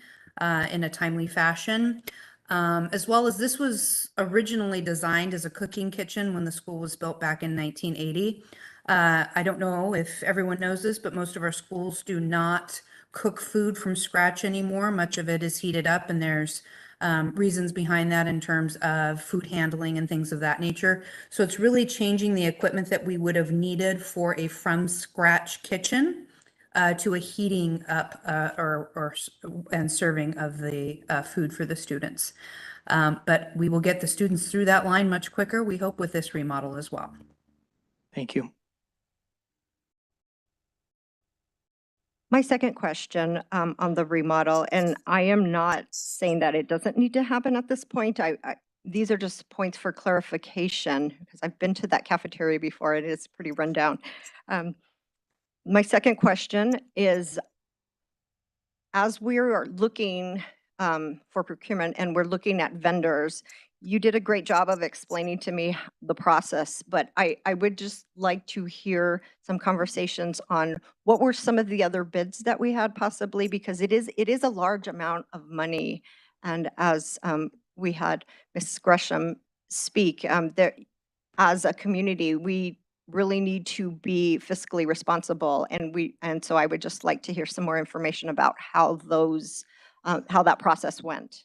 in a timely fashion. As well as this was originally designed as a cooking kitchen when the school was built back in 1980. I don't know if everyone knows this, but most of our schools do not cook food from scratch anymore. Much of it is heated up, and there's reasons behind that in terms of food handling and things of that nature. So it's really changing the equipment that we would have needed for a from scratch kitchen to a heating up and serving of the food for the students. But we will get the students through that line much quicker, we hope, with this remodel as well. Thank you. My second question on the remodel, and I am not saying that it doesn't need to happen at this point. These are just points for clarification because I've been to that cafeteria before and it's pretty run down. My second question is, as we are looking for procurement and we're looking at vendors, you did a great job of explaining to me the process, but I would just like to hear some conversations on what were some of the other bids that we had possibly, because it is a large amount of money. And as we had Mrs. Gresham speak, as a community, we really need to be fiscally responsible. And so I would just like to hear some more information about how that process went.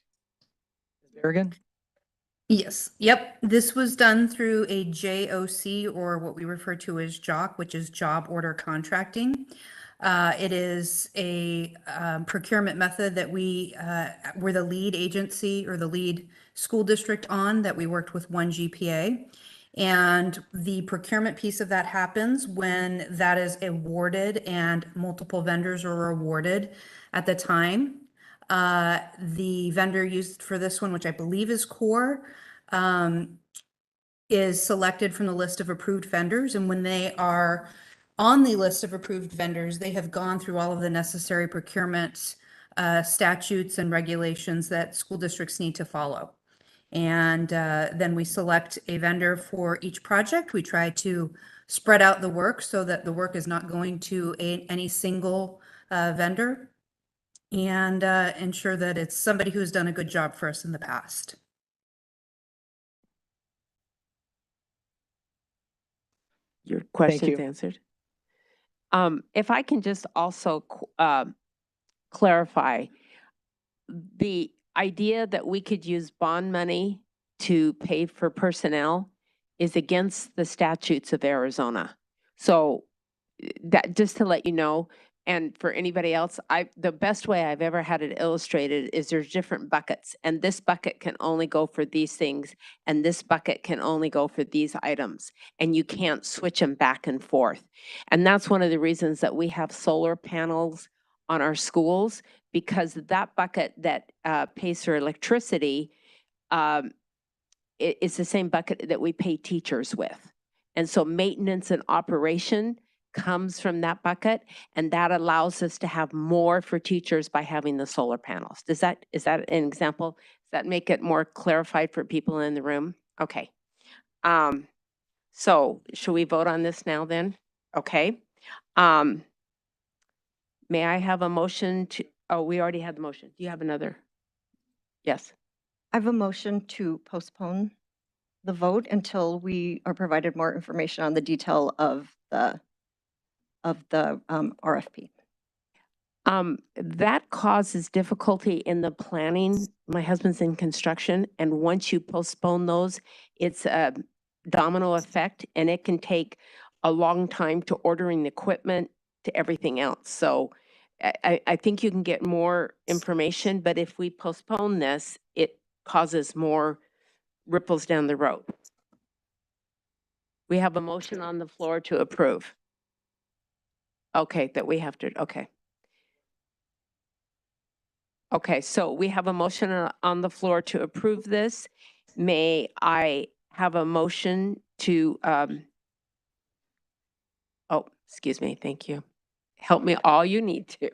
Ms. Berrigan? Yes, yep. This was done through a JOC, or what we refer to as JOC, which is job order contracting. It is a procurement method that we were the lead agency or the lead school district on, that we worked with one GPA. And the procurement piece of that happens when that is awarded and multiple vendors are awarded at the time. The vendor used for this one, which I believe is Core, is selected from the list of approved vendors. And when they are on the list of approved vendors, they have gone through all of the necessary procurement statutes and regulations that school districts need to follow. And then we select a vendor for each project. We try to spread out the work so that the work is not going to any single vendor, and ensure that it's somebody who's done a good job for us in the past. Your question's you. answered. If I can just also clarify, the idea that we could use bond money to pay for personnel is against the statutes of Arizona. So that, just to let you know, and for anybody else, the best way I've ever had it illustrated is there's different buckets, and this bucket can only go for these things, and this bucket can only go for these items, and you can't switch them back and forth. And that's one of the reasons that we have solar panels on our schools, because that bucket that pays for electricity, it's the same bucket that we pay teachers with. And so maintenance and operation comes from that bucket, and that allows us to have more for teachers by having the solar panels. Is that an example? Does that make it more clarified for people in the room? Okay. So should we vote on this now then? Okay. May I have a motion to, oh, we already had the motion. Do you have another? Yes. I have a motion to postpone the vote until we are provided more information on the detail of the RFP. That causes difficulty in the planning. My husband's in construction, and once you postpone those, it's a domino effect, and it can take a long time to ordering the equipment to everything else. So I think you can get more information, but if we postpone this, it causes more ripples down the road. We have a motion on the floor to approve. Okay, that we have to, okay. Okay, so we have a motion on the floor to approve this. May I have a motion to, oh, excuse me, thank you. Help me all you need to.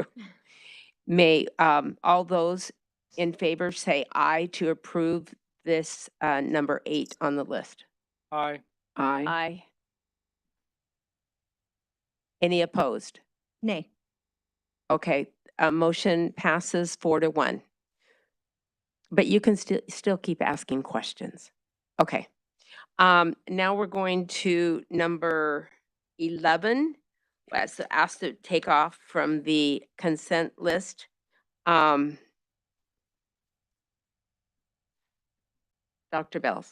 May all those in favor say aye to approve this number 8 on the list. Aye. Aye. Aye. Any opposed? Nay. Okay, motion passes 4-1. But you can still keep asking questions. Okay. Now we're going to number 11. Asked to take off from the consent list. Dr. Bells.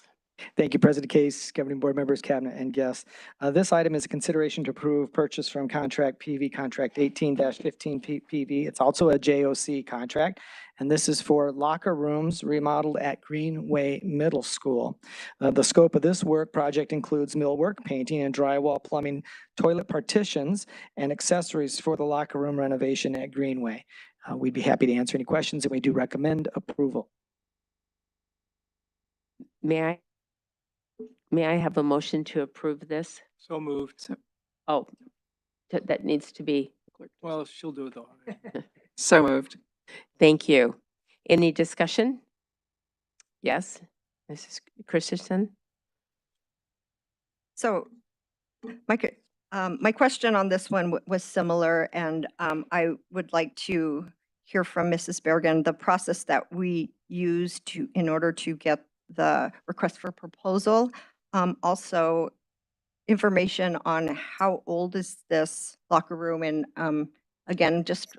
Thank you, President Case, Governing Board members, Cabinet, and guests. This item is a consideration to approve purchase from contract PV contract 18-15 PV. It's also a JOC contract, and this is for locker rooms remodeled at Greenway Middle School. The scope of this work project includes millwork, painting, and drywall, plumbing, toilet partitions, and accessories for the locker room renovation at Greenway. We'd be happy to answer any questions, and we do recommend approval. May I have a motion to approve this? So moved. Oh, that needs to be. Well, she'll do it though. So moved. Thank you. Any discussion? Yes, Mrs. Christensen? So my question on this one was similar, and I would like to hear from Mrs. Bergen the process that we use in order to get the request for proposal. Also, information on how old is this locker room, and again, just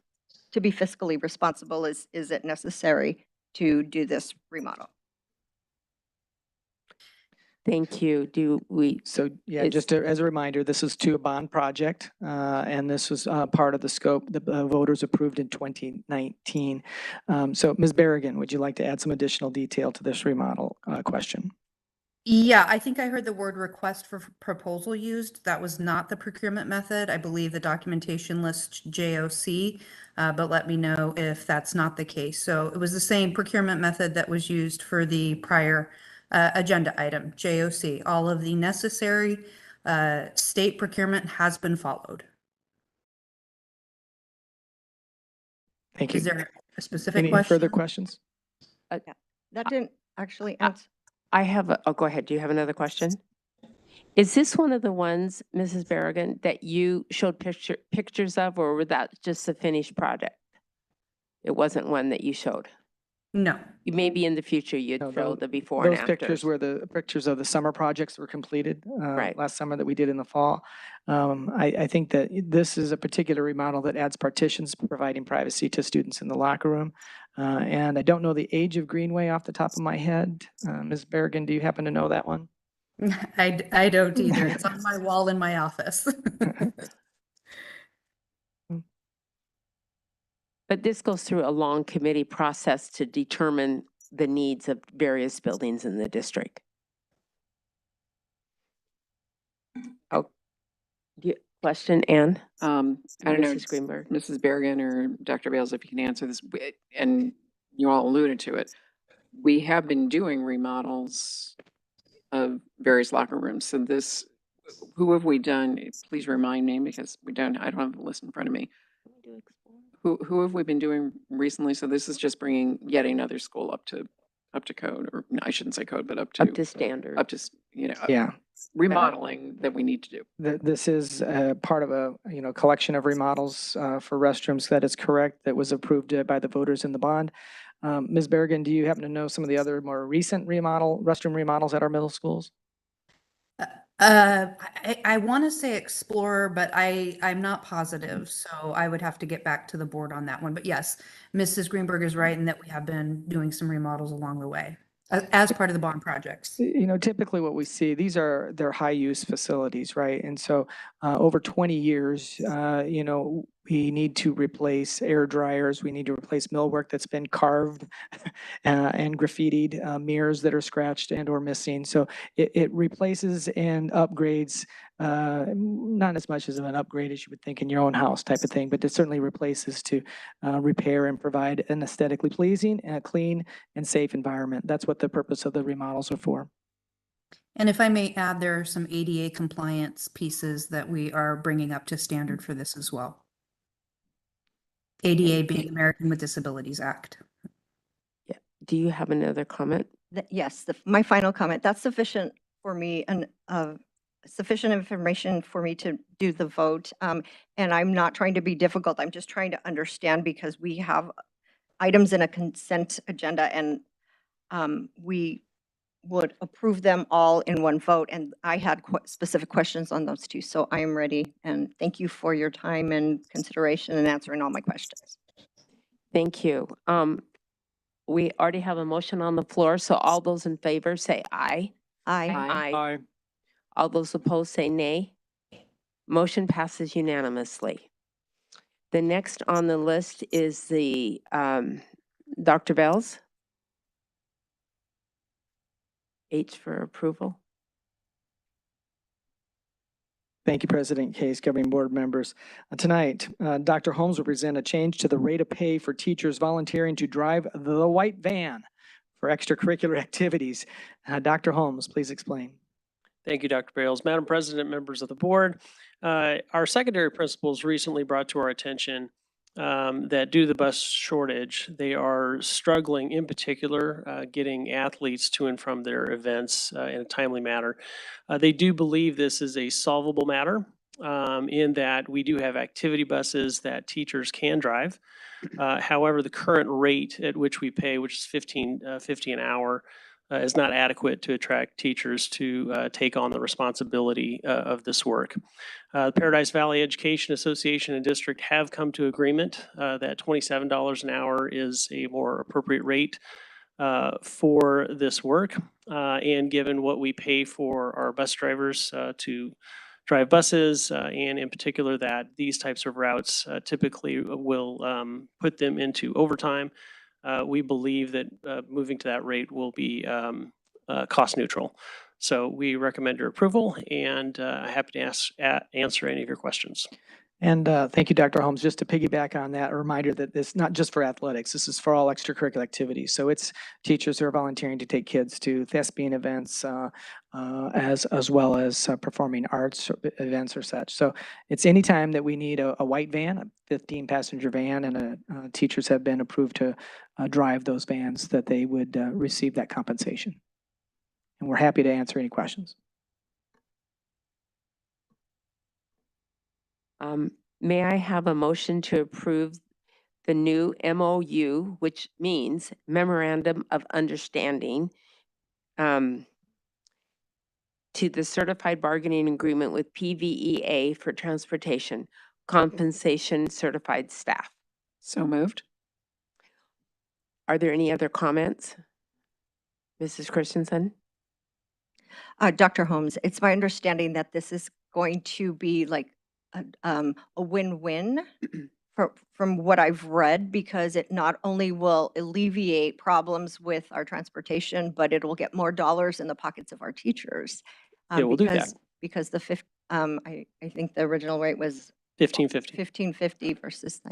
to be fiscally responsible, is it necessary to do this remodel? Thank you. Do we? So yeah, just as a reminder, this is to a bond project, and this was part of the scope the voters approved in 2019. So Ms. Berrigan, would you like to add some additional detail to this remodel question? Yeah, I think I heard the word request for proposal used. That was not the procurement method. I believe the documentation lists JOC, but let me know if that's not the case. So it was the same procurement method that was used for the prior agenda item, JOC. All of the necessary state procurement has been followed. Thank you. Is there a specific Any question? further questions? That didn't actually answer. I have oh, go ahead. Do you have another question? Is this one of the ones, Mrs. Berrigan, that you showed pictures of, or was that just a finished project? It wasn't one that you showed? No. Maybe in the future you'd No, show those- the before and Those pictures afters. were the pictures of the summer projects that were completed Right. last summer that we did in the fall. I think that this is a particular remodel that adds partitions, providing privacy to students in the locker room. And I don't know the age of Greenway off the top of my head. Ms. Berrigan, do you happen to know that one? I don't either. It's on my wall in my office. But this goes through a long committee process to determine the needs of various buildings in the district. Oh, question, Ann? I don't know, Mrs. Greenberg. Mrs. Berrigan or Dr. Bales, if you can answer this, and you all alluded to it. We have been doing remodels of various locker rooms. So this, who have we done? Please remind me because I don't have the list in front of me. Who have we been doing recently? So this is just bringing yet another school up to code, or no, I shouldn't say code, but up to standard. up to, Yeah. remodeling that we need to do. This is part of a, collection of remodels for restrooms. That is correct. That was approved by the voters in the bond. Ms. Berrigan, do you happen to know some of the other more recent restroom remodels at our middle schools? I want to say Explorer, but I'm not positive, so I would have to get back to the board on that one. But yes, Mrs. Greenberg is right in that we have been doing some remodels along the way as part of the bond projects. Typically what we see, they're high use facilities, right? And so over 20 years, we need to replace air dryers. We need to replace millwork that's been carved and graffitied, mirrors that are scratched and or missing. So it replaces and upgrades, not as much as an upgrade as you would think in your own house type of thing, but it certainly replaces to repair and provide an aesthetically pleasing, clean, and safe environment. That's what the purpose of the remodels are for. And if I may add, there are some ADA compliance pieces that we are bringing up to standard for this as well. ADA being American with Disabilities Act. Yeah. Do you have another comment? Yes, my final comment, that's sufficient for me and sufficient information for me to do the vote. And I'm not trying to be difficult. I'm just trying to understand because we have items in a consent agenda and we would approve them all in one vote. And I had specific questions on those two. So I am ready. And thank you for your time and consideration and answering all my questions. Thank you. We already have a motion on the floor. So all those in favor say aye. Aye. Aye. All those opposed say nay. Motion passes unanimously. The next on the list is the Dr. Bell's. H for approval. Thank you, President Case, governing board members. Tonight, Dr. Holmes will present a change to the rate of pay for teachers volunteering to drive the white van for extracurricular activities. Dr. Holmes, please explain. Thank you, Dr. Bales. Madam President, members of the board, our secondary principals recently brought to our attention that due to the bus shortage, they are struggling in particular getting athletes to and from their events in a timely manner. They do believe this is a solvable matter in that we do have activity buses that teachers can drive. However, the current rate at which we pay, which is $15.50 an hour, is not adequate to attract teachers to take on the responsibility of this work. The Paradise Valley Education Association and District have come to agreement that $27 an hour is a more appropriate rate for this work. And given what we pay for our bus drivers to drive buses, and in particular that these types of routes typically will put them into overtime, we believe that moving to that rate will be cost neutral. So we recommend your approval, and happy to answer any of your questions. And thank you, Dr. Holmes. Just to piggyback on that, a reminder that this not just for athletics, this is for all extracurricular activities. So it's teachers who are volunteering to take kids to thespian events as well as performing arts events or such. So it's any time that we need a white van, a 15-passenger van, and teachers have been approved to drive those vans, that they would receive that compensation. And we're happy to answer any questions. May I have a motion to approve the new MOU, which means Memorandum of Understanding, to the Certified Bargaining Agreement with PVEA for Transportation Compensation Certified Staff. So moved. Are there any other comments? Mrs. Christensen? Dr. Holmes, it's my understanding that this is going to be like a win-win from what I've read, because it not only will alleviate problems with our transportation, but it will get more dollars in the pockets of our teachers. Yeah, we'll do that. Because I think the original rate was 1550. 1550 versus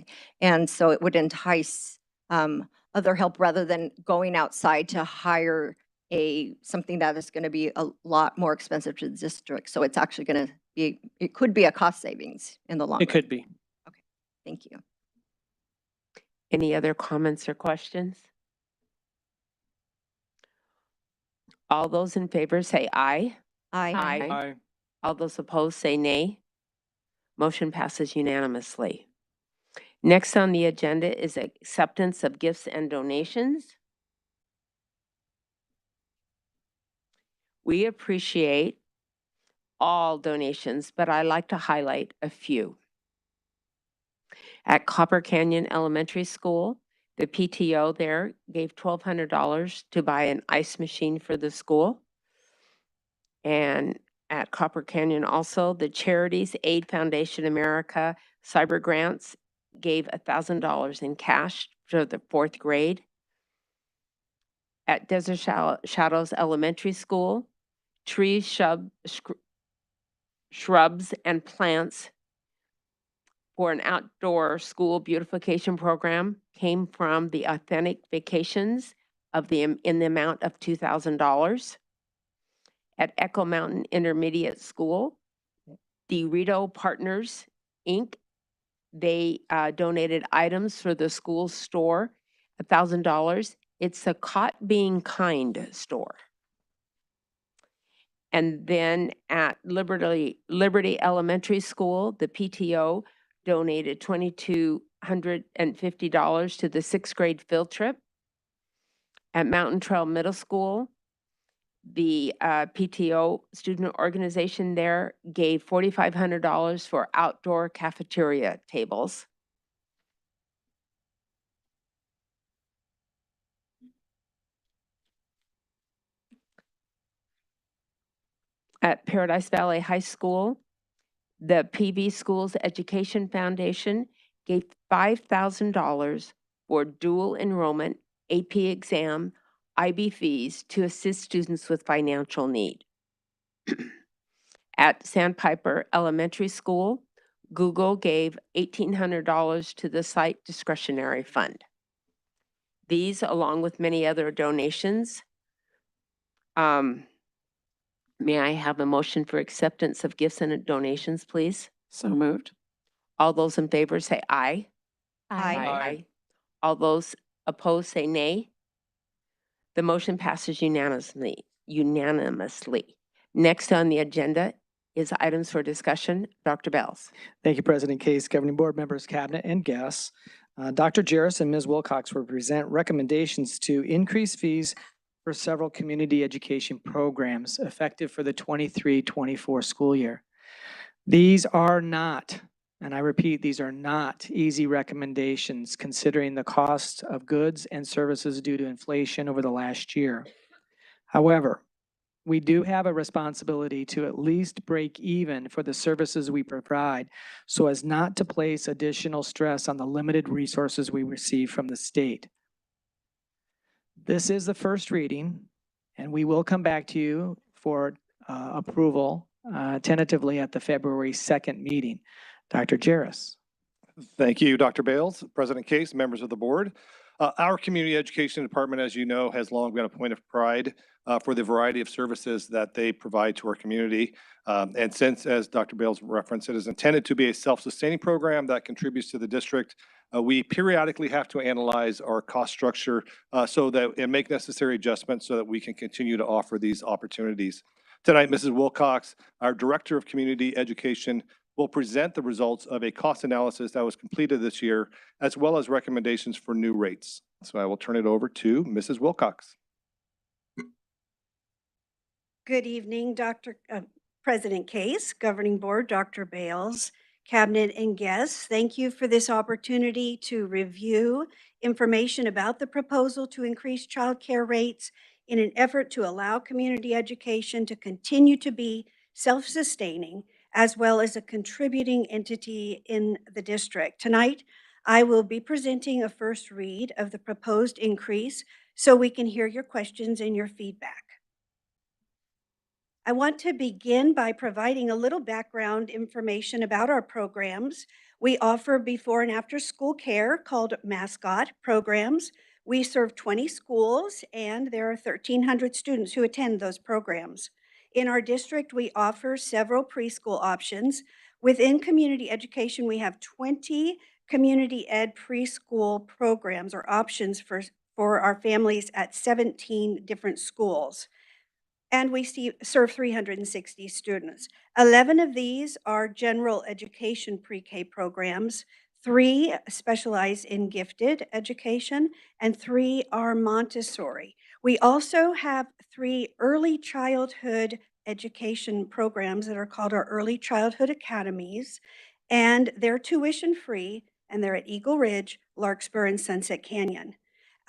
and so it would entice other help rather than going outside to hire something that is going to be a lot more expensive to the district. So it's actually going to be, it could be a cost savings in the long run. It could be. Thank you. Any other comments or questions? All those in favor say aye. Aye. Aye. All those opposed say nay. Motion passes unanimously. Next on the agenda is acceptance of gifts and donations. We appreciate all donations, but I like to highlight a few. At Copper Canyon Elementary School, the PTO there gave $1,200 to buy an ice machine for the school. And at Copper Canyon also, the Charities Aid Foundation America Cyber Grants gave $1,000 in cash for the 4th grade. At Desert Shadows Elementary School, trees, shrubs, and plants for an outdoor school beautification program came from the Authentic Vacations in the amount of $2,000. At Echo Mountain Intermediate School, the Rito Partners, Inc., they donated items for the school store, $1,000. It's a Caught Being Kind store. And then at Liberty Elementary School, the PTO donated $2,250 to the 6th grade field trip. At Mountain Trail Middle School, the PTO student organization there gave $4,500 for outdoor cafeteria tables. At Paradise Valley High School, the PV Schools Education Foundation gave $5,000 for dual enrollment, AP exam, IB fees to assist students with financial need. At Sandpiper Elementary School, Google gave $1,800 to the site discretionary fund. These, along with many other donations, may I have a motion for acceptance of gifts and donations, please? So moved. All those in favor say aye. Aye. All those opposed say nay. The motion passes unanimously. Next on the agenda is items for discussion. Dr. Bells. Thank you, President Case, Governing Board members, Cabinet, and guests. Dr. Jarris and Ms. Wilcox will present recommendations to increase fees for several community education programs effective for the 23-24 school year. These are not, and I repeat, these are not easy recommendations considering the cost of goods and services due to inflation over the last year. However, we do have a responsibility to at least break even for the services we provide so as not to place additional stress on the limited resources we receive from the state. This is the first reading, and we will come back to you for approval tentatively at the February 2nd meeting. Dr. Jarris. Thank you, Dr. Bales, President Case, members of the board. Our community education department, as you know, has long been a point of pride for the variety of services that they provide to our community. And since, as Dr. Bales referenced, it is intended to be a self-sustaining program that contributes to the district, we periodically have to analyze our cost structure and make necessary adjustments so that we can continue to offer these opportunities. Tonight, Mrs. Wilcox, our Director of Community Education, will present the results of a cost analysis that was completed this year, as well as recommendations for new rates. So I will turn it over to Mrs. Wilcox. Good evening, President Case, Governing Board, Dr. Bales, Cabinet, and guests. Thank you for this opportunity to review information about the proposal to increase child care rates in an effort to allow community education to continue to be self-sustaining as well as a contributing entity in the district. Tonight, I will be presenting a first read of the proposed increase so we can hear your questions and your feedback. I want to begin by providing a little background information about our programs. We offer before and after school care called Mascot programs. We serve 20 schools and there are 1,300 students who attend those programs. In our district, we offer several preschool options. Within community education, we have 20 community ed preschool programs or options for our families at 17 different schools. And we serve 360 students. 11 of these are general education pre-K programs, 3 specialize in gifted education, and 3 are Montessori. We also have 3 early childhood education programs that are called our Early Childhood Academies, and they're tuition-free, and they're at Eagle Ridge, Larkspur, and Sunset Canyon.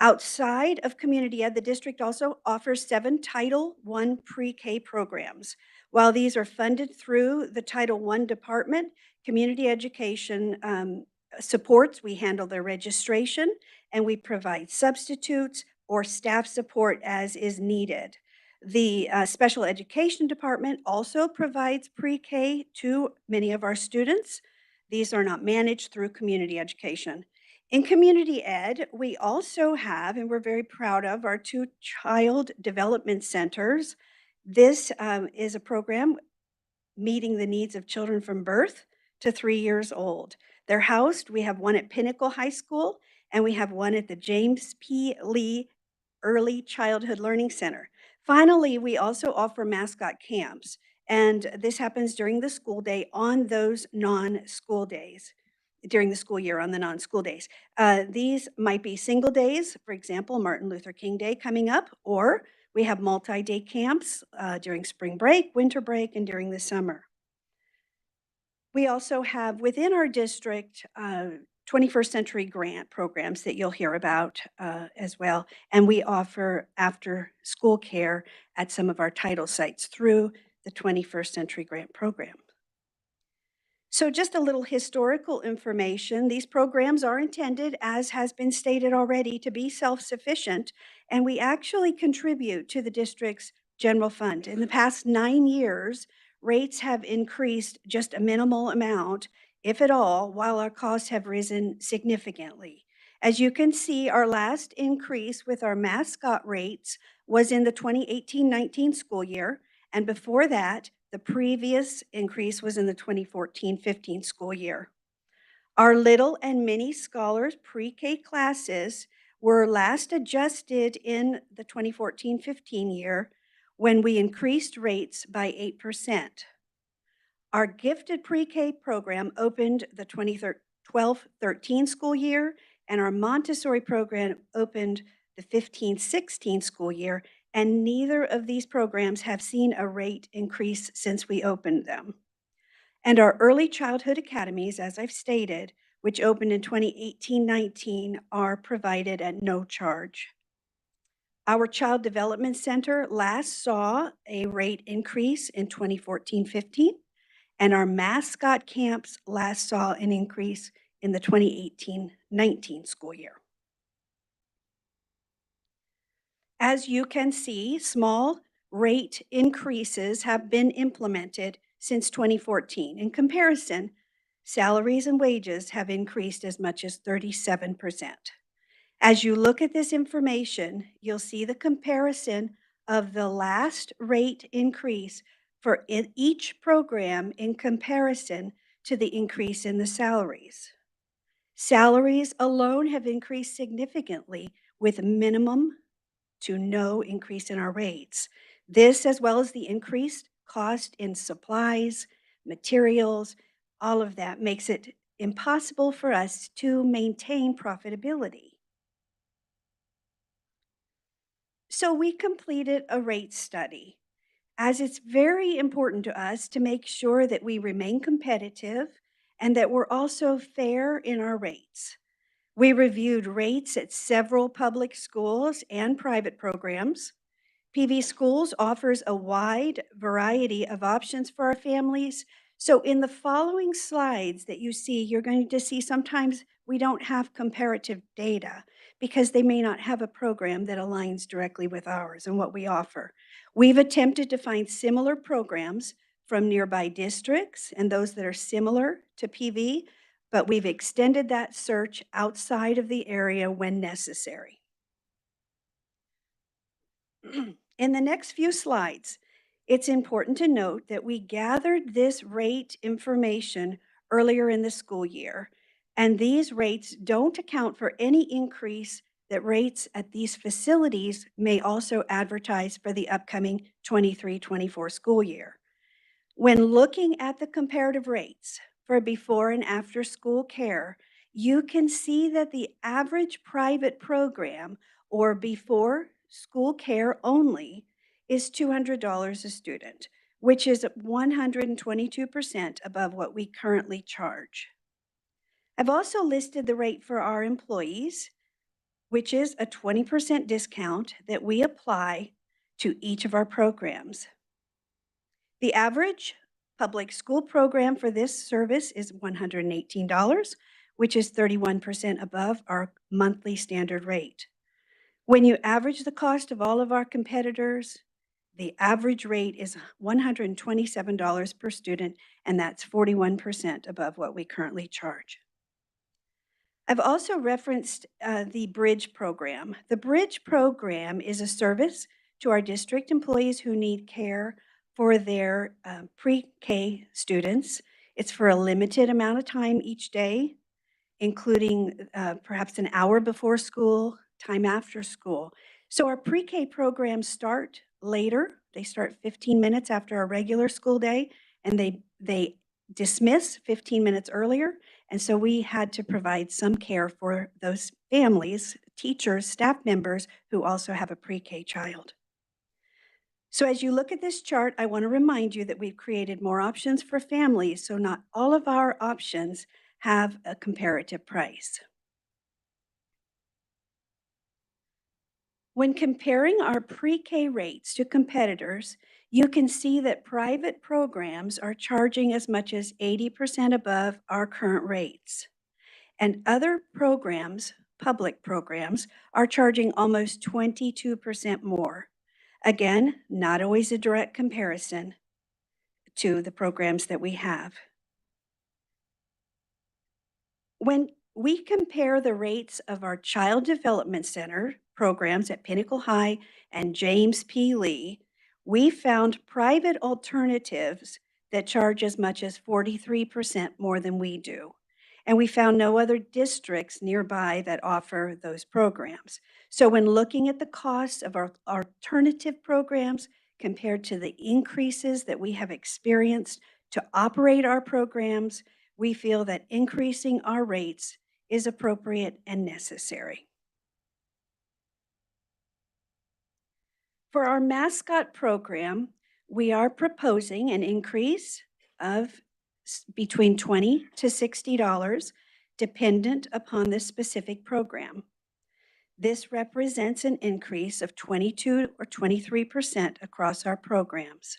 Outside of community ed, the district also offers 7 Title I pre-K programs. While these are funded through the Title I department, community education supports, we handle their registration, and we provide substitutes or staff support as is needed. The special education department also provides pre-K to many of our students. These are not managed through community education. In community ed, we also have, and we're very proud of, our 2 child development centers. This is a program meeting the needs of children from birth to 3 years old. They're housed, we have one at Pinnacle High School, and we have one at the James P. Lee Early Childhood Learning Center. Finally, we also offer mascot camps, and this happens during the school day on those non-school days. During the school year on the non-school days. These might be single days, for example, Martin Luther King Day coming up, or we have multi-day camps during spring break, winter break, and during the summer. We also have within our district 21st Century Grant programs that you'll hear about as well, and we offer after school care at some of our title sites through the 21st Century Grant program. So just a little historical information. These programs are intended, as has been stated already, to be self-sufficient, and we actually contribute to the district's general fund. In the past 9 years, rates have increased just a minimal amount, if at all, while our costs have risen significantly. As you can see, our last increase with our mascot rates was in the 2018-19 school year, and before that, the previous increase was in the 2014-15 school year. Our Little and Mini Scholars pre-K classes were last adjusted in the 2014-15 year when we increased rates by 8%. Our gifted pre-K program opened the 2012-13 school year, and our Montessori program opened the 15-16 school year, and neither of these programs have seen a rate increase since we opened them. And our early childhood academies, as I've stated, which opened in 2018-19, are provided at no charge. Our Child Development Center last saw a rate increase in 2014-15, and our mascot camps last saw an increase in the 2018-19 school year. As you can see, small rate increases have been implemented since 2014. In comparison, salaries and wages have increased as much as 37%. As you look at this information, you'll see the comparison of the last rate increase for each program in comparison to the increase in the salaries. Salaries alone have increased significantly with minimum to no increase in our rates. This, as well as the increased cost in supplies, materials, all of that makes it impossible for us to maintain profitability. So we completed a rate study, as it's very important to us to make sure that we remain competitive and that we're also fair in our rates. We reviewed rates at several public schools and private programs. PV Schools offers a wide variety of options for our families. So in the following slides that you see, you're going to see sometimes we don't have comparative data because they may not have a program that aligns directly with ours and what we offer. We've attempted to find similar programs from nearby districts and those that are similar to PV, but we've extended that search outside of the area when necessary. In the next few slides, it's important to note that we gathered this rate information earlier in the school year, and these rates don't account for any increase that rates at these facilities may also advertise for the upcoming 23-24 school year. When looking at the comparative rates for before and after school care, you can see that the average private program or before school care only is $200 a student, which is 122% above what we currently charge. I've also listed the rate for our employees, which is a 20% discount that we apply to each of our programs. The average public school program for this service is $118, which is 31% above our monthly standard rate. When you average the cost of all of our competitors, the average rate is $127 per student, and that's 41% above what we currently charge. I've also referenced the Bridge program. The Bridge program is a service to our district employees who need care for their pre-K students. It's for a limited amount of time each day, including perhaps an hour before school, time after school. So our pre-K programs start later. They start 15 minutes after our regular school day, and they dismiss 15 minutes earlier. And so we had to provide some care for those families, teachers, staff members who also have a pre-K child. So as you look at this chart, I want to remind you that we've created more options for families, so not all of our options have a comparative price. When comparing our pre-K rates to competitors, you can see that private programs are charging as much as 80% above our current rates. And other programs, public programs, are charging almost 22% more. Again, not always a direct comparison to the programs that we have. When we compare the rates of our Child Development Center programs at Pinnacle High and James P. Lee, we found private alternatives that charge as much as 43% more than we do. And we found no other districts nearby that offer those programs. So when looking at the costs of our alternative programs compared to the increases that we have experienced to operate our programs, we feel that increasing our rates is appropriate and necessary. For our mascot program, we are proposing an increase of between $20 to $60, dependent upon the specific program. This represents an increase of 22 or 23% across our programs.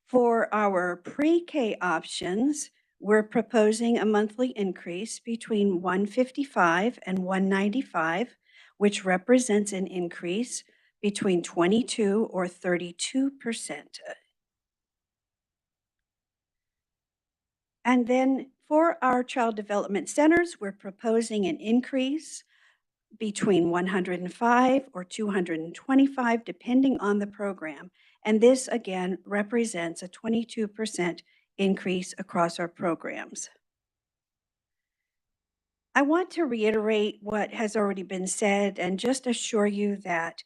For our pre-K options, we're proposing a monthly increase between $155 and $195, which represents an increase between 22 or 32%. And then for our child development centers, we're proposing an increase between 105 or 225, depending on the program. And this, again, represents a 22% increase across our programs. I want to reiterate what has already been said and just assure you that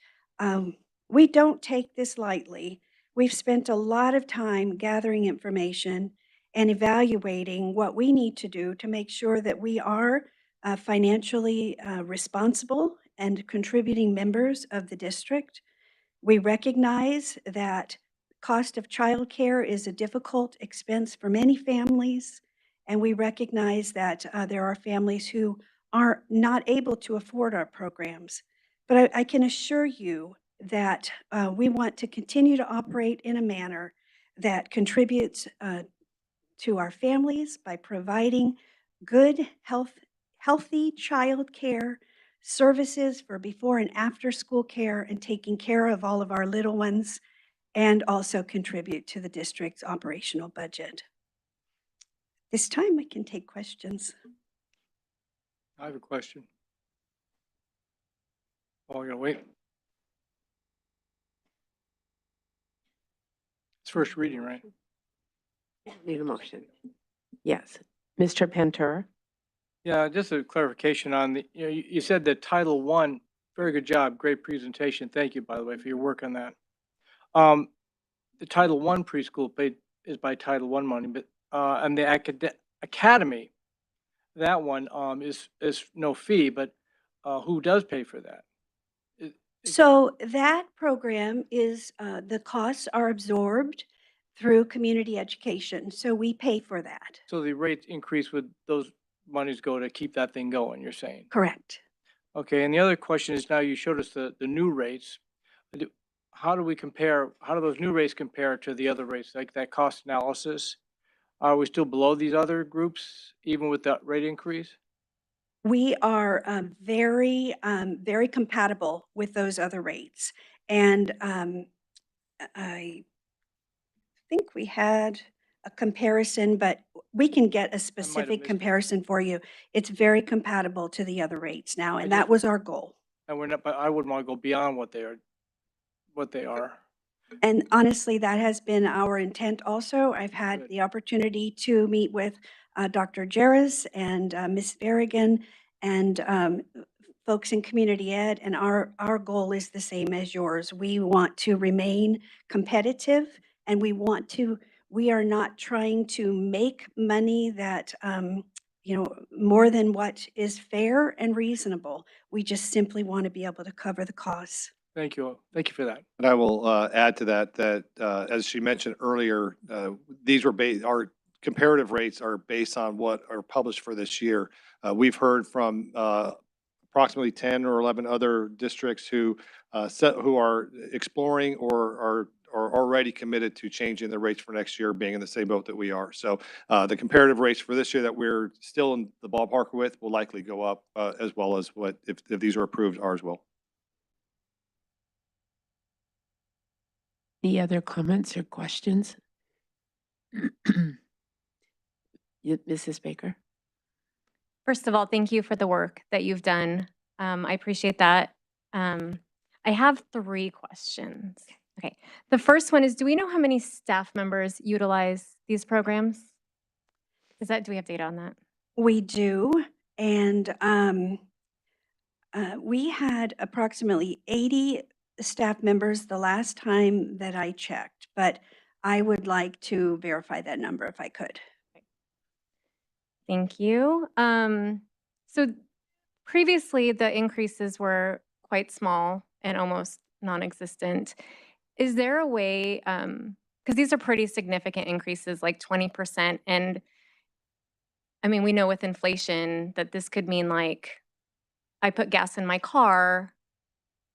we don't take this lightly. We've spent a lot of time gathering information and evaluating what we need to do to make sure that we are financially responsible and contributing members of the district. We recognize that cost of childcare is a difficult expense for many families, and we recognize that there are families who are not able to afford our programs. But I can assure you that we want to continue to operate in a manner that contributes to our families by providing good, healthy child care services for before and after school care and taking care of all of our little ones and also contribute to the district's operational budget. This time I can take questions. I have a question. Oh, I gotta wait. It's first reading, right? Need a motion. Yes. Mr. Pantura? Yeah, just a clarification on the, you said that Title I, very good job, great presentation. Thank you, by the way, for your work on that. The Title I preschool paid is by Title I money, but, and the academy, that one, is no fee, but, who does pay for that? So that program is, the costs are absorbed through community education, so we pay for that. So the rate increase with those monies go to keep that thing going, you're saying? Correct. Okay, and the other question is, now you showed us the new rates. How do we compare, how do those new rates compare to the other rates, like that cost analysis? Are we still below these other groups, even with that rate increase? We are very compatible with those other rates. And I think we had a comparison, but we can get a specific missed it. comparison for you. It's very compatible to the other rates now, I and just- that was our goal. And we're not, but I wouldn't want to go beyond what they are. And honestly, that has been our intent also. I've had Good. the opportunity to meet with Dr. Jarris and Ms. Berrigan and folks in community ed, and our goal is the same as yours. We want to remain competitive, and we are not trying to make money that, more than what is fair and reasonable. We just simply want to be able to cover the costs. Thank you. Thank you for that. And I will add to that, as she mentioned earlier, these were our comparative rates are based on what are published for this year. We've heard from approximately 10 or 11 other districts who are exploring or are already committed to changing the rates for next year, being in the same boat that we are. So the comparative rates for this year that we're still in the ballpark with will likely go up, as well as what, if these are approved, ours will. Any other comments or questions? Mrs. Baker? First of all, thank you for the work that you've done. I appreciate that. I have 3 questions. Okay. The first one is, do we know how many staff members utilize these programs? Do we have data on that? We do, and we had approximately 80 staff members the last time that I checked, but I would like to verify that number if I could. Thank you. So previously, the increases were quite small and almost non-existent. Is there a way, because these are pretty significant increases, like 20%, and I mean, we know with inflation that this could mean like I put gas in my car,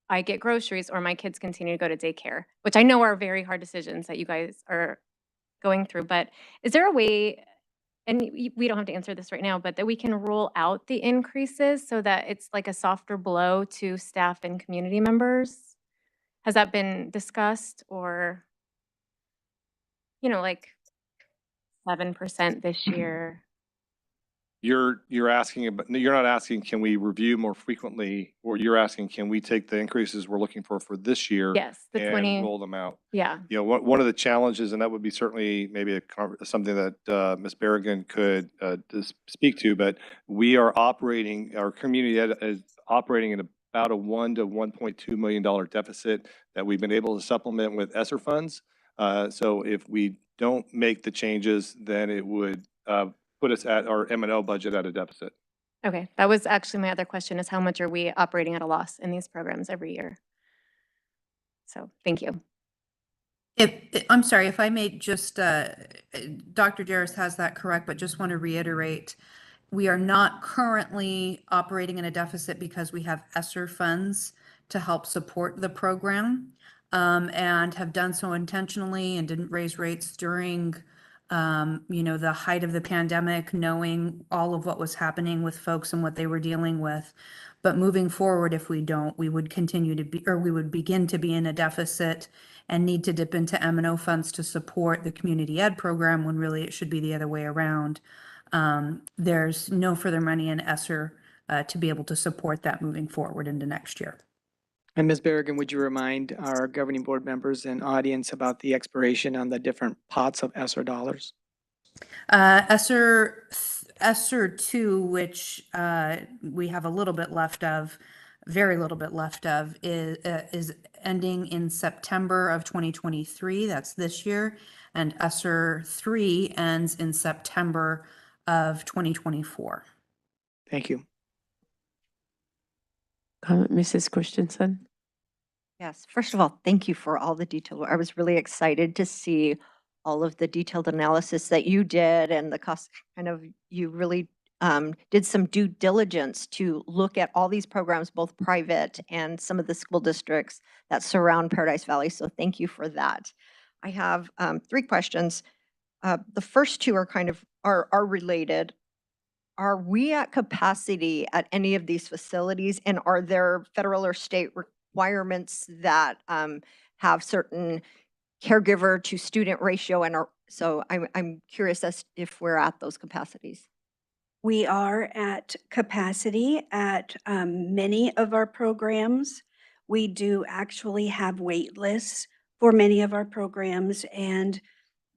I get groceries, or my kids continue to go to daycare, which I know are very hard decisions that you guys are going through. But is there a way, and we don't have to answer this right now, but that we can rule out the increases so that it's like a softer blow to staff and community members? Has that been discussed, or, like 7% this year? You're asking about, you're not asking, can we review more frequently, or you're asking, can we take the increases we're looking for this year? Yes, the and 20. roll them out? Yeah. One of the challenges, and that would be certainly maybe something that Ms. Berrigan could speak to, but we are operating, our community ed is operating in about a $1 to $1.2 million deficit that we've been able to supplement with ESSER funds. So if we don't make the changes, then it would put us at our M&O budget at a deficit. Okay, that was actually my other question, is how much are we operating at a loss in these programs every year? So, thank you. I'm sorry, if I may just, Dr. Jarris has that correct, but just want to reiterate, we are not currently operating in a deficit because we have ESSER funds to help support the program, and have done so intentionally and didn't raise rates during, the height of the pandemic, knowing all of what was happening with folks and what they were dealing with. But moving forward, if we don't, we would continue to be, or we would begin to be in a deficit and need to dip into M&O funds to support the community ed program, when really it should be the other way around. There's no further money in ESSER to be able to support that moving forward into next year. And Ms. Berrigan, would you remind our governing board members and audience about the expiration on the different pots of ESSER dollars? ESSER 2, which we have a little bit left of, very little bit left of, is ending in September of 2023. That's this year. And ESSER 3 ends in September of 2024. Thank you. Mrs. Christensen? Yes, first of all, thank you for all the detail. I was really excited to see all of the detailed analysis that you did and the cost, you really did some due diligence to look at all these programs, both private and some of the school districts that surround Paradise Valley. So thank you for that. I have 3 questions. The first 2 are related. Are we at capacity at any of these facilities, and are there federal or state requirements that have certain caregiver to student ratio, and so I'm curious as if we're at those capacities. We are at capacity at many of our programs. We do actually have wait lists for many of our programs, and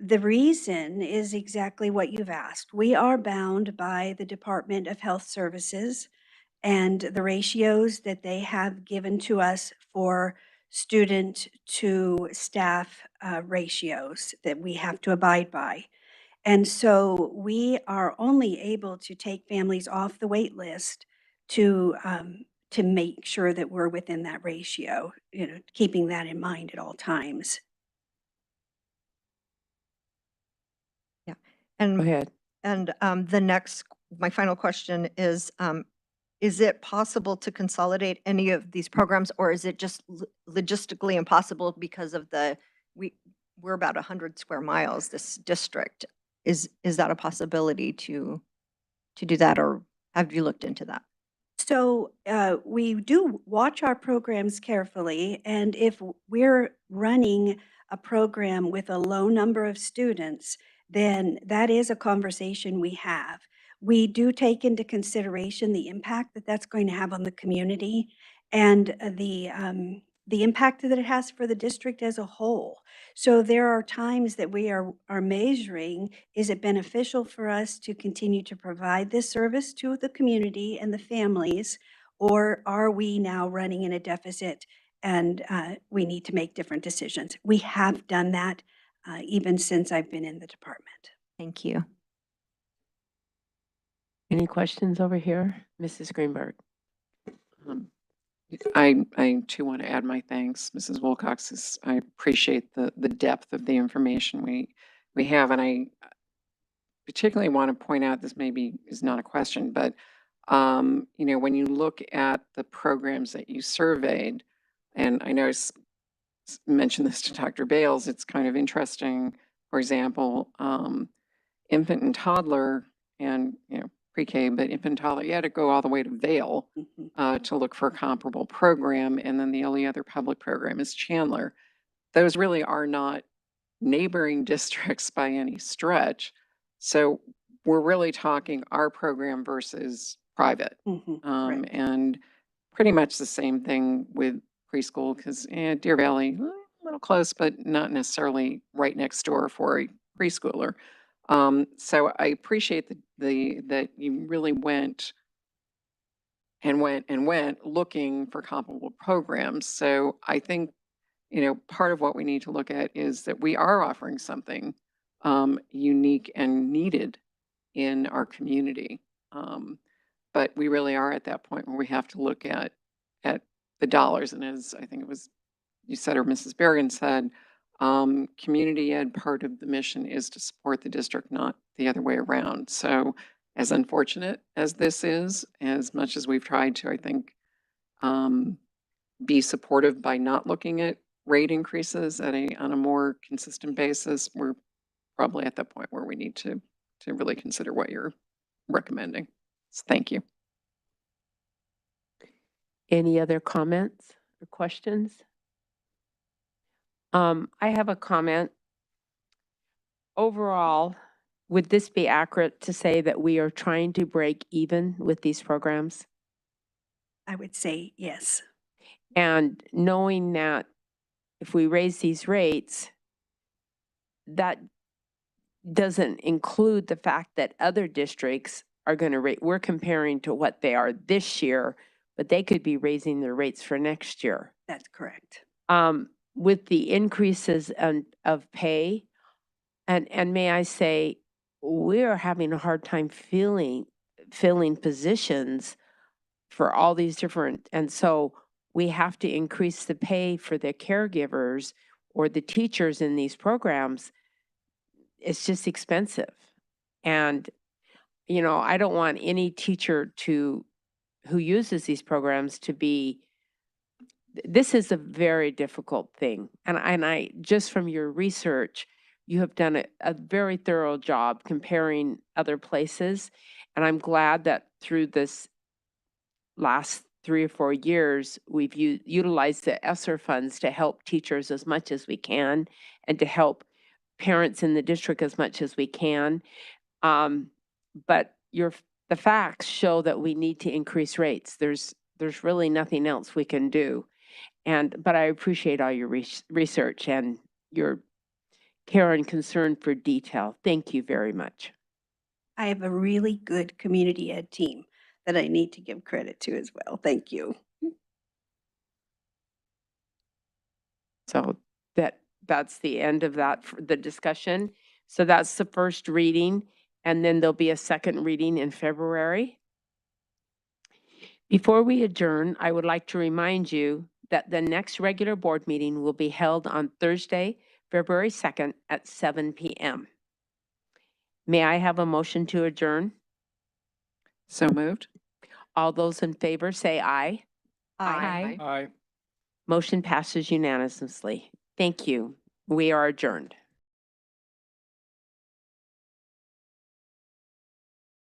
the reason is exactly what you've asked. We are bound by the Department of Health Services and the ratios that they have given to us for student to staff ratios that we have to abide by. And so we are only able to take families off the wait list to make sure that we're within that ratio, keeping that in mind at all times. Yeah. And Go ahead. And my final question is it possible to consolidate any of these programs, or is it just logistically impossible because of we're about 100 square miles, this district? Is that a possibility to do that, or have you looked into that? So we do watch our programs carefully, and if we're running a program with a low number of students, then that is a conversation we have. We do take into consideration the impact that that's going to have on the community and the impact that it has for the district as a whole. So there are times that we are measuring, is it beneficial for us to continue to provide this service to the community and the families, or are we now running in a deficit and we need to make different decisions? We have done that even since I've been in the department. Thank you. Any questions over here? Mrs. Greenberg? I too want to add my thanks, Mrs. Wilcox. I appreciate the depth of the information we have, and I particularly want to point out, this maybe is not a question, but when you look at the programs that you surveyed, and I know I mentioned this to Dr. Bales, it's kind of interesting. For example, infant and toddler, and pre-K, but infant and toddler, you had to go all the way to Vail to look for a comparable program, and then the only other public program is Chandler. Those really are not neighboring districts by any stretch. So we're really talking our program versus private. Right. And pretty much the same thing with preschool, because Deer Valley, a little close, but not necessarily right next door for a preschooler. So I appreciate that you really went looking for comparable programs. So I think part of what we need to look at is that we are offering something unique and needed in our community. But we really are at that point where we have to look at the dollars. And as I think it was you said, or Mrs. Bergen said, community ed, part of the mission is to support the district, not the other way around. So as unfortunate as this is, as much as we've tried to, I think, be supportive by not looking at rate increases on a more consistent basis, we're probably at that point where we need to really consider what you're recommending. So thank you. Any other comments or questions? I have a comment. Overall, would this be accurate to say that we are trying to break even with these programs? I would say yes. And knowing that if we raise these rates, that doesn't include the fact that other districts are going to rate, we're comparing to what they are this year, but they could be raising their rates for next year. That's correct. With the increases of pay, and may I say, we're having a hard time filling positions for all these different, and so we have to increase the pay for the caregivers or the teachers in these programs. It's just expensive. And, I don't want any teacher who uses these programs to be, this is a very difficult thing. And I just from your research, you have done a very thorough job comparing other places. And I'm glad that through this last 3 or 4 years, we've utilized the ESSER funds to help teachers as much as we can and to help parents in the district as much as we can. But the facts show that we need to increase rates. There's really nothing else we can do. But I appreciate all your research and your care and concern for detail. Thank you very much. I have a really good community ed team that I need to give credit to as well. Thank you. So that's the end of that, for the discussion. So that's the first reading, and then there'll be a second reading in February. Before we adjourn, I would like to remind you that the next regular board meeting will be held on Thursday, February 2nd at 7 p.m. May I have a motion to adjourn? So moved. All those in favor say aye. Aye. Aye. Motion passes unanimously. Thank you. We are adjourned.